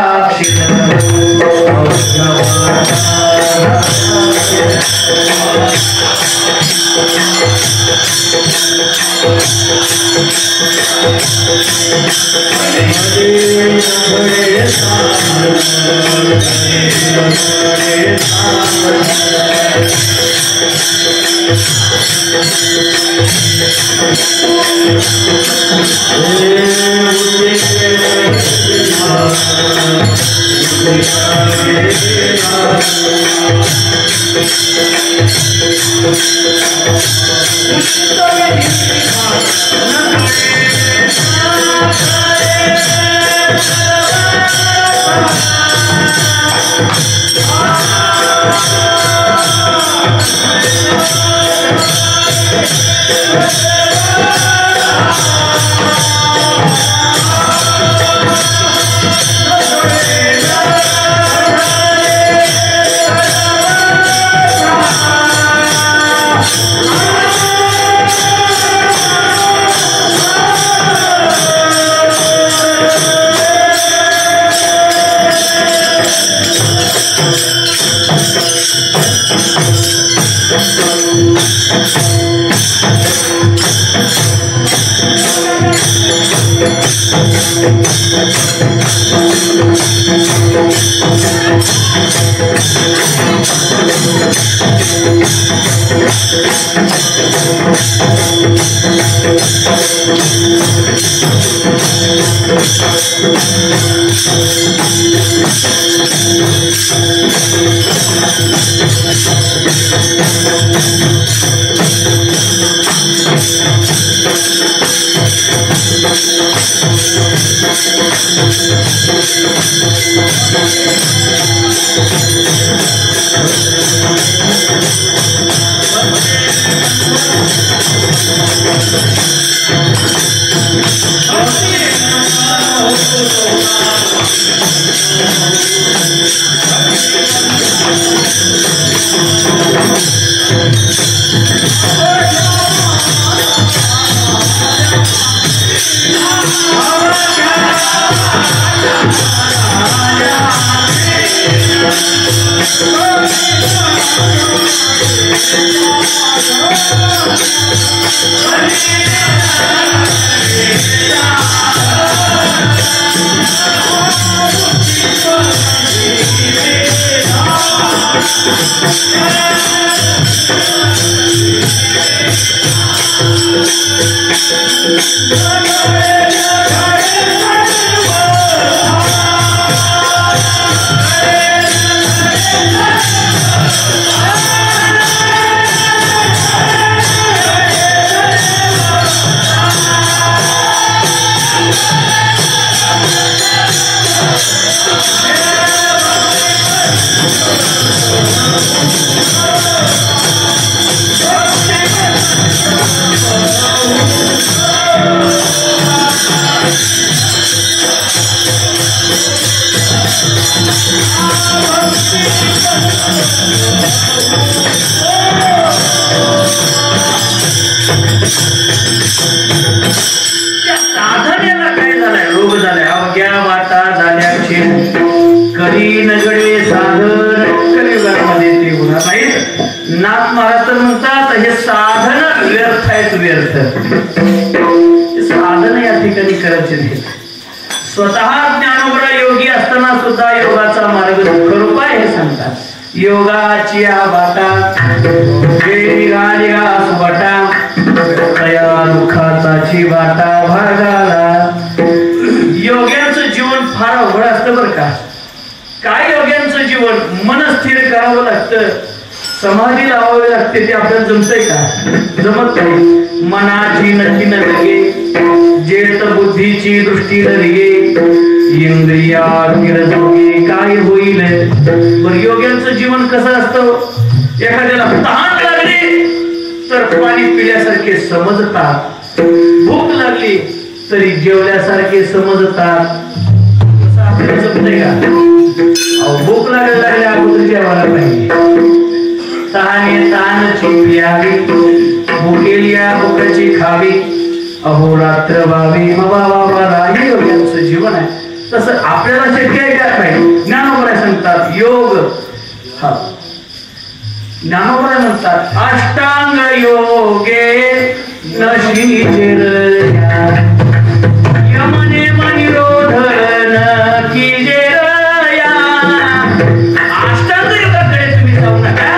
साधनेला काय झालंय? रोग झालाय, अवघ्या वाटा झाल्या कधी नगडे साधन कलियुगामध्ये ते होणार नाही. नाथ महाराज तर म्हणतात हे साधन व्यर्थ आहेत, व्यर्थ साधन या ठिकाणी करायचे नाही. स्वतः ज्ञानोबरा योगी असताना सुद्धा योगाचा मार्ग दुःखरूप आहे हे सांगतात. योगाची वाटा तया दुःखाची वाटा भागाला. योग्यांचं जीवन फार अवघड असतं बरं का. काय योग्यांचं जीवन? मन स्थिर करावं लागतं, समाधी लावावी लागते. ते आपल्याला जमतंय का? जमत नाही. मनाची नक्की न लगे जेत बुद्धीची दृष्टी न लगे इंद्रिया किरजोगी काय होईल. पण योग्यांचं जीवन कसं असतं? एखाद्याला तहान लागली तर पाणी पिल्यासारखे समजतात, भूक लागली तरी जेवल्यासारखे समजतात. कसं आपल्याला जमतंय का? भूक लागल्या अगोदर जेवायला पाहिजे. तहाने तहानची प्यावी, भुकेल्या भुकाची खावी, अहोरात्र व्हावी हे योग्यांचं जीवन आहे. तसं आपल्याला शक्य आहे काय पाहिजे? ज्ञानोबराय सांगतात योग हा ज्ञानोबराय म्हणतात अष्टांग योगे नशीरया यमने मनिरोधन कीजेरया. अष्टांग योगाकडे तुम्ही जाऊ नका.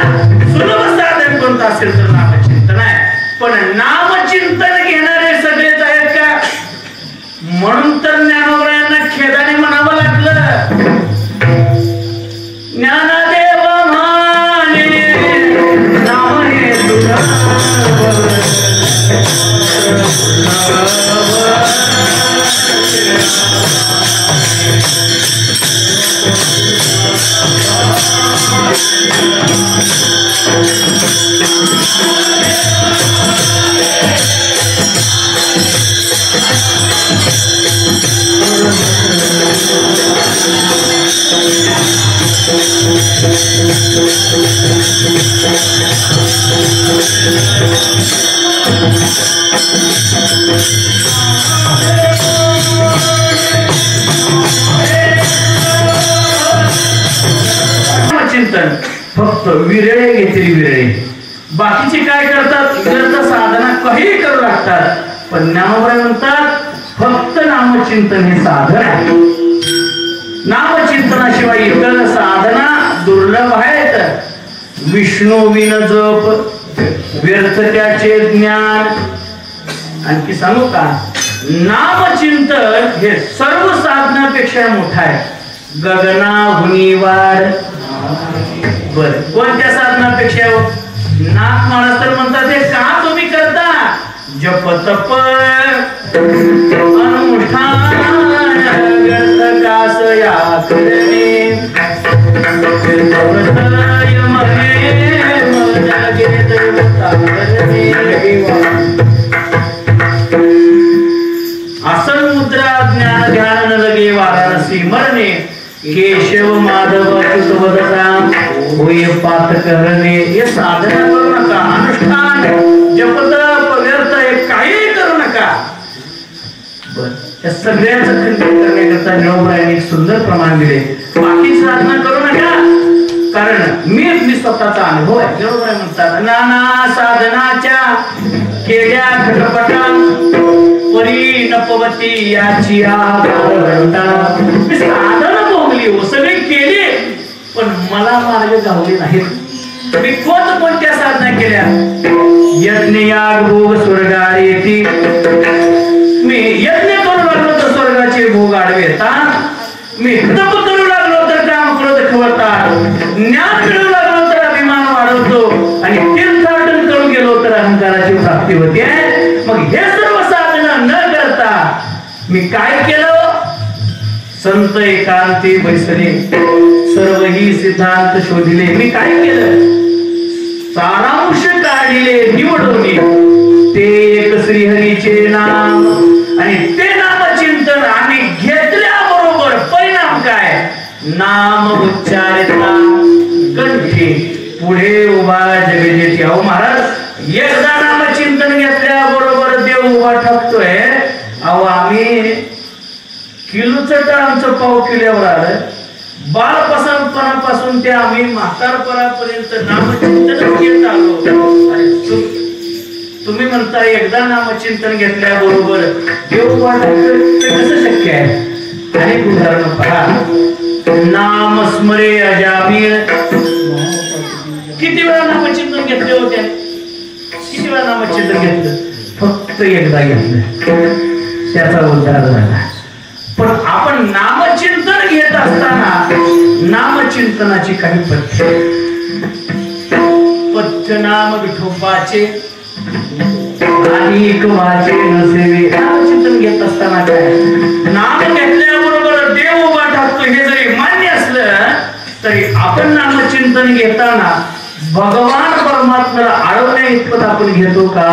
सुलभ साधन कोणतं असेल तर नामचिंतन आहे. पण नामचिंतन घेणारे सगळेच आहेत का? म्हणून तर ज्ञानोबरायांना खेदाने म्हणावं लागलं ज्ञानदेव माने नाम हे तुझा. चिंतन फक्त विरळे घेतली विरळे. बाकीचे काय करतात? व्यर्थ साधना काही करू लागतात. पण ज्ञानोबराय म्हणतात फक्त नाम नामचिंतन हे साधन आहे. नामचिंतनाशिवाय इतर साधना दुर्लभ आहेत. विष्णू विन जप व्यर्थ त्याचे ज्ञान. आणखी सांगू का, नामचिंतन हे सर्व साधनापेक्षा मोठा आहे. गगनाहुनी वाढ. बर, कोणत्या साधनापेक्षा? नाथ महाराज तर म्हणतात हे का तुम्ही करता? जप तप अनुष्ठान कास या करणे असल मुद्रा ज्ञान ध्यान न लगे वाराणसी मरणे. केशव माधव अच्युत वदता होय पात करणे. हे साधना करू नका, अनुष्ठान जपतप व्यर्थ हे काही करू नका. बर, या सगळ्याचं खंडन करण्याकरता निळोबरायांनी एक सुंदर प्रमाण दिले. बाकी साधना करू नका, कारण मी स्वतःचा अनुभव आहे. निळोबराय म्हणतात नाना साधनाच्या केल्या खटपटा परी नपवती याची साधन भोगली हो, सगळे केले पण मला मार्ग गावले नाहीत. मी कोणत्या साधना केल्या? यज्ञ याग भोग स्वर्गात येती. मी यज्ञ करू लागलो तर स्वर्गाचे भोग आडवे येतात. मी तप करू लागलो तर काम क्रोध खवळतात. ज्ञान मिळू लागलो तर अभिमान वाढवतो आणि तीर्थाटन करू गेलो तर अहंकाराची प्राप्ती होते. मग हे सर्व साधना न करता मी काय केलं? संत एकांती बैसले सर्व ही सिद्धांत शोधिले. मी काय केलं? सारांश काढिले निवडवले ते एक श्रीहरीचे नाम आणि ते नामचिंतन आणि घेतल्याबरोबर परिणाम काय? नाम उच्चारिता कंठी पुढे उभा जगजेठी. अहो महाराज, एकदा नामचिंतन घेतल्याबरोबर देव उभा ठकतोय. अहो आम्ही किलोचं आमचं पाव किल्यावर आलं. बाळपणापासून ते आम्ही म्हातारपणापर्यंत नामचिंतन घेत आलो. आणि तुम्ही म्हणता एकदा नामचिंतन घेतल्याबरोबर देव वाटत कसं शक्य आहे? अनेक उदाहरण पहा. नाम स्मरे अजामीळ. किती वेळा नामचिंतन घेतले होते? किती वेळा नामचिंतन घेतलं? फक्त एकदा घेतलं, त्याचा उद्धार झाला. पण आपण नामचिंतन घेत असताना नामचिंतनाची काही पथ्य नाम विठोबाचे आणि वाचे नसेवे. नामचिंतन घेत असताना काय? नाम घेतल्याबरोबर देव उभा टाकतो हे जरी मान्य असलं तरी आपण नामचिंतन घेताना भगवान परमात्म्याला अडवण्या इतपत आपण घेतो का?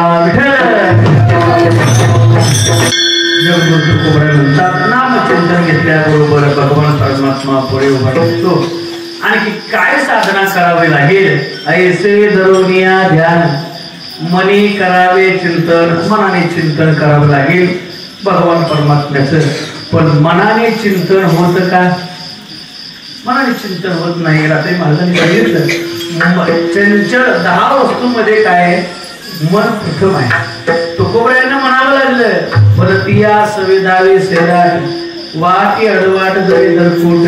नामचिंतन घेतल्याबरोबर भगवान परमात्मा पुढे उभा टाकतो. आणखी काय साधना करावी लागेल? ऐसे धरोनिया ध्यान मनी करावे चिंतन. मनाने चिंतन करावं लागेल भगवान परमात्म्याचं. पण मनाने चिंतन होत का? मनाने चिंतन होत नाही. रात्री महाराजांनी सांगितलं चंचल 10 वस्तूंमध्ये काय? मन प्रथम आहे. तुकोबऱ्यांना म्हणावं लागलं परतिया सविधावे सेराट वाटी अडवाट जरी धरकूट.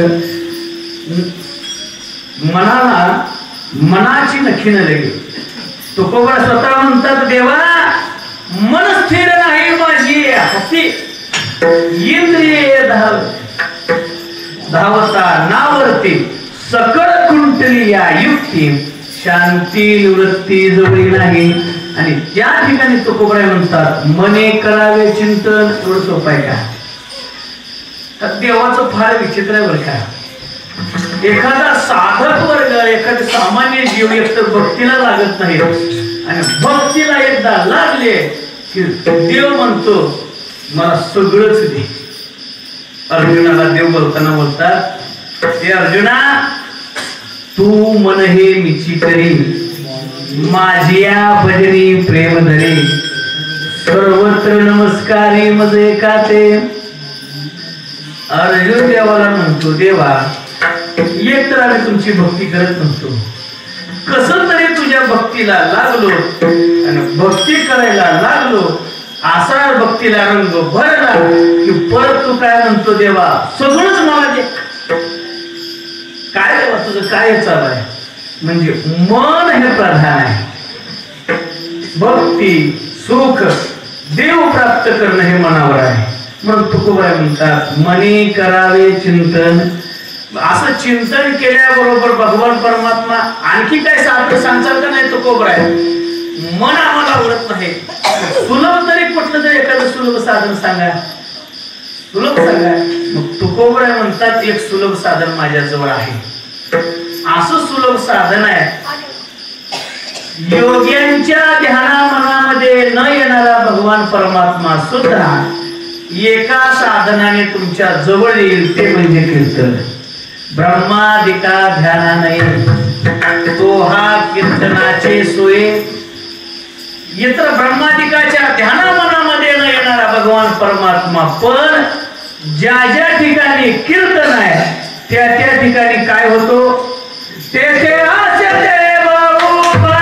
मनाला मनाची नखी न लगे. तुकोबरा स्वतः म्हणतात देवा मन स्थिर नाही माझी हाती इंद्रिये धावता नावरती सकळ कुंटली या युक्ती शांती निवृत्ती जवळी नाही. आणि त्या ठिकाणी तुकोबरा म्हणतात मने करावे चिंतन. एवढं सोपं आहे का? तर देवाचं फार विचित्र आहे बरं का. एखादा साधक वर्ग एखादे सामान्य जीव एक तर भक्तीला लागत नाही आणि भक्तीला एकदा लागले की देव म्हणतो मला सगळंच दे. अर्जुनाला देव बोलताना बोलतात हे अर्जुना तू मन हे मिची करी माझ्या भजनी प्रेम धरी सर्वत्र नमस्कारी मजे काते. अर्जुन देवाला म्हणतो देवा एक तर आम्ही तुमची भक्ती करत नसतो, कसं तरी तुझ्या भक्तीला लागलो आणि भक्ती करायला लागलो असा भक्तीला रंग भरला की परत तू काय म्हणतो देवा सगळंच मला दे. काय देवा तुझं काय चालू आहे म्हणजे मन हे प्रधान आहे. भक्ती सुख देव प्राप्त करणं हे मनावर आहे. म्हणून तुकोबाई म्हणतात मनी करावे चिंतन. असं चिंतन केल्याबरोबर भगवान परमात्मा आणखी काय साधन सांगतात का नाही तुकोबाई. मन आम्हाला आवडत नाही सुलभ तरी कुठलं तरी एखादं सुलभ साधन सांगा. सुलभ सांगा. मग तुकोबाई म्हणतात एक सुलभ साधन माझ्याजवळ आहे. असं सुलभ साधन आहे योग्यांच्या ध्याना मनामध्ये न येणारा भगवान परमात्मा सुद्धा एका साधनाने तुमच्या जवळ येईल ते म्हणजे कीर्तन. ब्रह्मादिका ध्याना नाही तो हा कीर्तनाचे सोय. इतर ब्रह्मादिकाच्या ध्याना मनामध्ये न येणारा भगवान परमात्मा पण ज्या ज्या ठिकाणी कीर्तन आहे त्या त्या ठिकाणी काय होतो तेथे असे देव उभा.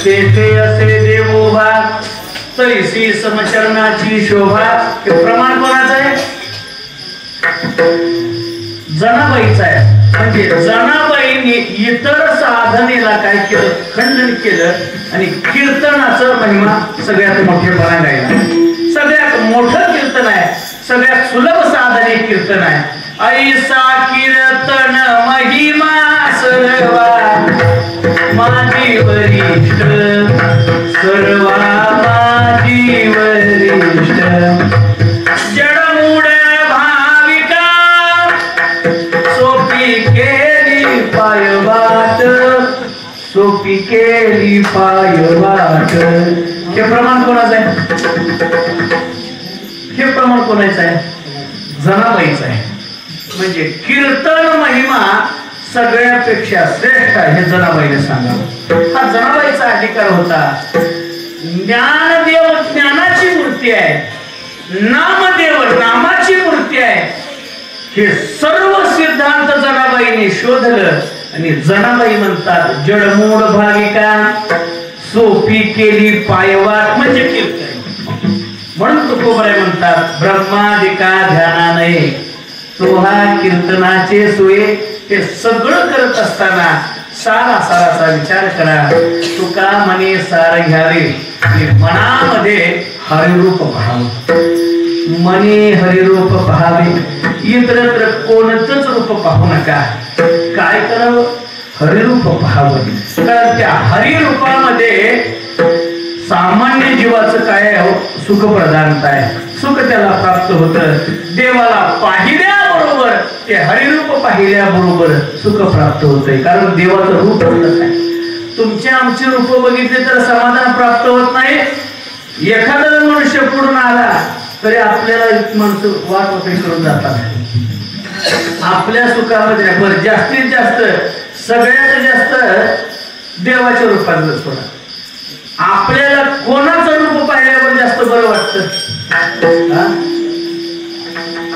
तेथे असे देवोबा तैसी समचरणाची शोभा. हे प्रमाण कोणाचं आहे जनाबाईचं आहे. म्हणजे जनाबाईने इतर साधनेला काय केलं खंडन केलं आणि कीर्तनाचं महिमा सगळ्यात मोठेपणा गायला. सगळ्यात मोठं कीर्तन आहे सगळ्यात सुलभ साधने कीर्तन आहे. ऐसा कीर्तन महिमा सर्वा माझी वरिष्ठ सर्वा माझी वरिष्ठ. जडमूड भाविका सोपी केली पायवाट सोपी केली पायवाट. हे प्रमाण कोणाचं आहे हे प्रमाण कोणाचं आहे जनाबाईचं आहे. म्हणजे कीर्तन महिमा सगळ्यापेक्षा श्रेष्ठ आहे हे जनाबाईने सांगावं. हा जनाबाईचा अधिकार होता. ज्ञानदेव ज्ञानाची मूर्ती आहे नामदेव नामाची मूर्ती आहे. हे सर्व सिद्धांत जनाबाईने शोधलं आणि जनाबाई म्हणतात जडमूड भाविका सोपी केली पायवाट म्हणजे कीर्तन. म्हणून तुकोबाई म्हणतात ब्रह्मादिका ध्याना नये तो हा कीर्तनाचे सोय. हे सगळं करत असताना साराचा विचार करा. तुका मने सार घ्यावे मनामध्ये हरिरूप पाहावे. मने हरिरूप पाहावे इतरत्र कोणतंच रूप पाहू नका. काय करावं हरिरूप पाहावं. कारण त्या हरिरूपामध्ये सामान्य जीवाचं काय सुख प्रधानता आहे. सुख त्याला प्राप्त होतं. देवाला पाहिल्याबरोबर ते हरिरूप पाहिल्याबरोबर सुख प्राप्त होतंय. कारण देवाचं रूप आहे. तुमचे आमचे रूप बघितले तर समाधान प्राप्त होत नाही. एखादा मनुष्य पुढून आला तरी आपल्याला माणसं वाट वगैरे करून जातात. आपल्या सुखामध्ये बरं जास्तीत जास्त सगळ्यात जास्त देवाच्या रूपात थोडा आपल्याला कोणाचं रूप पाहिल्यावर जास्त बरं वाटतं.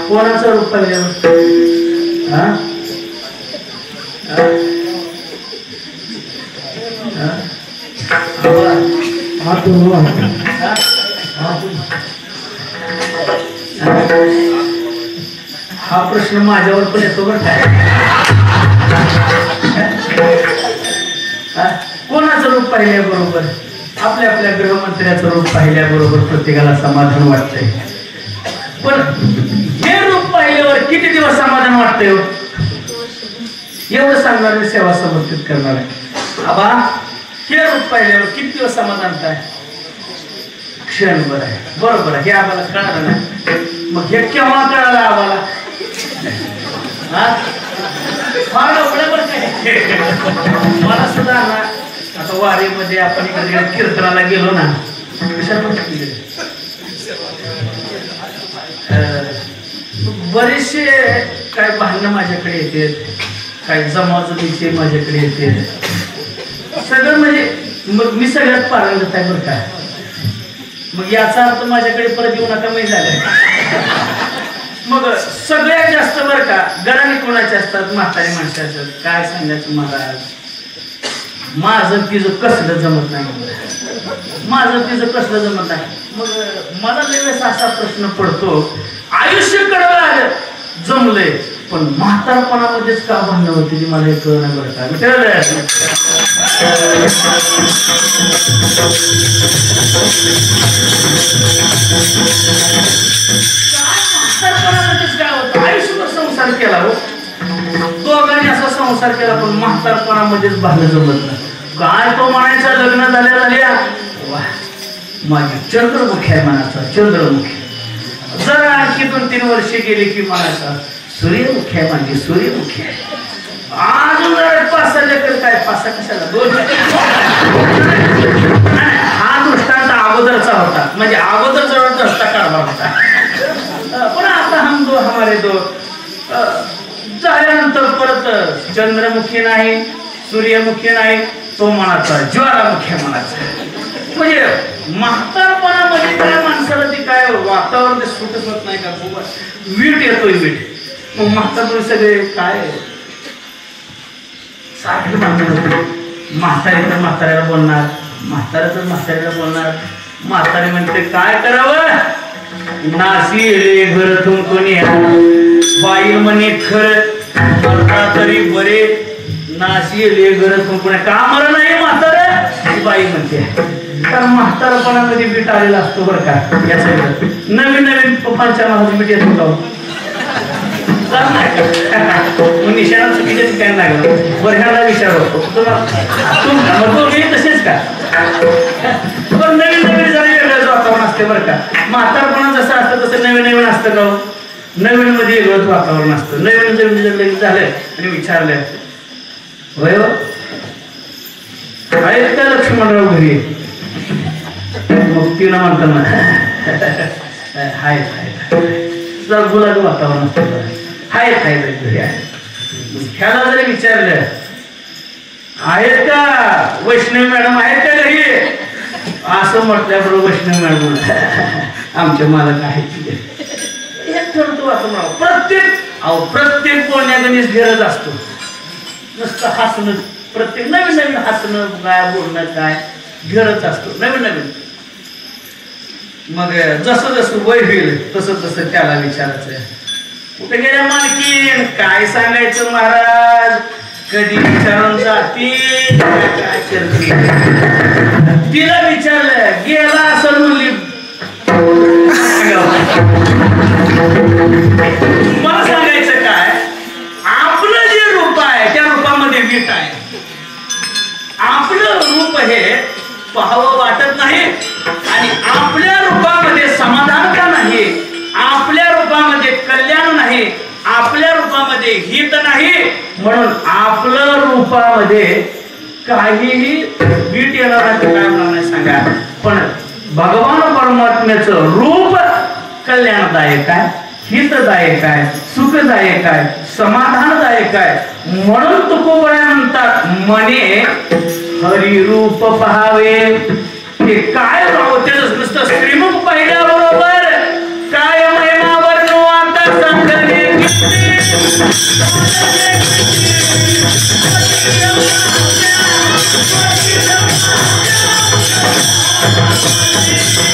कोणाचं रूप पाहिल्यावर हा प्रश्न माझ्यावर पण येतो बरं काय. कोणाचं रूप पाहिल्याबरोबर आपल्या आपल्या गृहमंत्र्याचं रूप पाहिल्याबरोबर प्रत्येकाला समाधान वाटतंय. पण हे रूप पाहिल्यावर किती दिवस समाधान वाटतंय एवढं सांगणार मी सेवा समर्पित करणार आहे. आबा हे रूप पाहिल्यावर किती दिवस समाधान काय क्षणभर आहे. बरोबर आहे. हे आम्हाला कळालं नाही. मग हे केव्हा कळालं आम्हाला. मला सुद्धा ना आता वारीमध्ये आपण इकडे कीर्तनाला गेलो ना बरेचसे काय भांडणं माझ्याकडे येते काही जमाजमीचे माझ्याकडे येते सगळं म्हणजे मग मी सगळ्यात पारंगत आहे बरं का. मग याचा अर्थ माझ्याकडे परत येऊ नका मी झालं. मग सगळ्यात जास्त बरं का घराने कोणाचे असतात म्हातारी माणसं असतात. काय सांगायचं महाराज माझं तिचं कसलं जमत नाही. माझं तिचं कसलं जमत नाही. मग मला लगेच असा प्रश्न पडतो आयुष्य कडवं आलं जमलंय पण म्हातारपणामध्येच का भांडणं होती ती मला हे कळणं बरं का. म्हातारपणामध्येच काय होतं आयुष्यभर संसार केला हो दोघांनी असा संसार केला पण म्हातारपणामध्येच भांडणं जमत नाही. काय तो म्हणायचा लग्न झाल्या माझी चंद्रमुखी आहे मनाचा चंद्रमुखी. जर आणखी 2-3 वर्षे गेली की मनाचा सूर्यमुखी आहे माझी सूर्यमुखी आहे. अजून जर 5-6 लेकर काय 5-6 कशाला 2 हा दृष्टांत अगोदरचा होता म्हणजे अगोदर जवळ रस्ता कारभार होता. पण आता हम दो हमारे दो झाल्यानंतर परत चंद्रमुखी नाही सूर्यमुखी नाही तो मनाचा ज्वालामुखी मनाचा. म्हणजे म्हातारपणामध्ये काय माणसाला ती काय वातावरण ते सुटत होत नाही का वीट येतोय वीट. मग म्हातारपणी सगळे काय सारखे म्हातारी तर म्हाताऱ्याला बोलणार म्हातारा तर म्हाताऱ्याला बोलणार. म्हातारी म्हणते काय करावं नासी रे घर तुमकोनी बाई म्हणे खरं तरी बरे नाशी रे घर तुमकोनी का मर नाही म्हातारा बाई म्हणते. कारण म्हातारपणामध्ये बीट आलेला असतो बरं का. याचा नवीन नवीन पप्पांच्या माझं बीट येत होता निशाणा चुकीच्या ठिकाणी लागलं बरं ह्याला विचारतो तुम्ही तसेच का. पण नवीन नवीन जरा वेगळंच वातावरण असते बरं का. म्हातारपणा जसं असतं तसं नवीन नवीन असतं का नवीन मध्ये वेगळंच वातावरण असतं. नवीन नवीन लगेच झालं आणि विचारलं वय आहेत का लक्ष्मणराव घरी मग तिनं म्हणताना आहेत जरा गुलाबी वातावरण असतं आहेत घरी आहेत. ह्याला जरी विचारलं आहेत का वैष्णवी मॅडम आहेत का घरी असं म्हटल्याबरोबर वैष्णवी मॅडम आमच्या मालक आहेत हे ठरतो असं म्हणावं. प्रत्येक बोलण्यागणीच गरज असतो नुसतं हसणं प्रत्येक नवीन नवीन हसणं काय बोलणं काय गरज असतो नवीन नवीन. मग जसं जसं वय होईल तसं तसं त्याला विचारायचं कुठे गेल्या मालकीन काय सांगायचं महाराज कधी विचारून जाती काय करते. तिला विचारलं गेला असं म्हणली मला सांगायचं काय आपलं जे रूप आहे त्या रूपामध्ये वीट आहे. आपलं रूप हे पाहावं वाटत नाही आणि आपल्या रूपामध्ये समाधानता नाही आपल्या रूपामध्ये कल्याण नाही आपल्या रूपामध्ये हित नाही म्हणून आपलं रूपामध्ये काहीही वीट येणार नाही काय होणार नाही सांगा. पण भगवान परमात्म्याचं रूप कल्याणदायक आहे हितदायक आहे सुखदायक आहे समाधानदायक आहे. म्हणून तुकोबऱ्या म्हणतात मने हरिरूप पहावे. ते काय राहते नुसतं श्रीमुख पाहिल्याबरोबर काय महिमा वर्णू आता संघ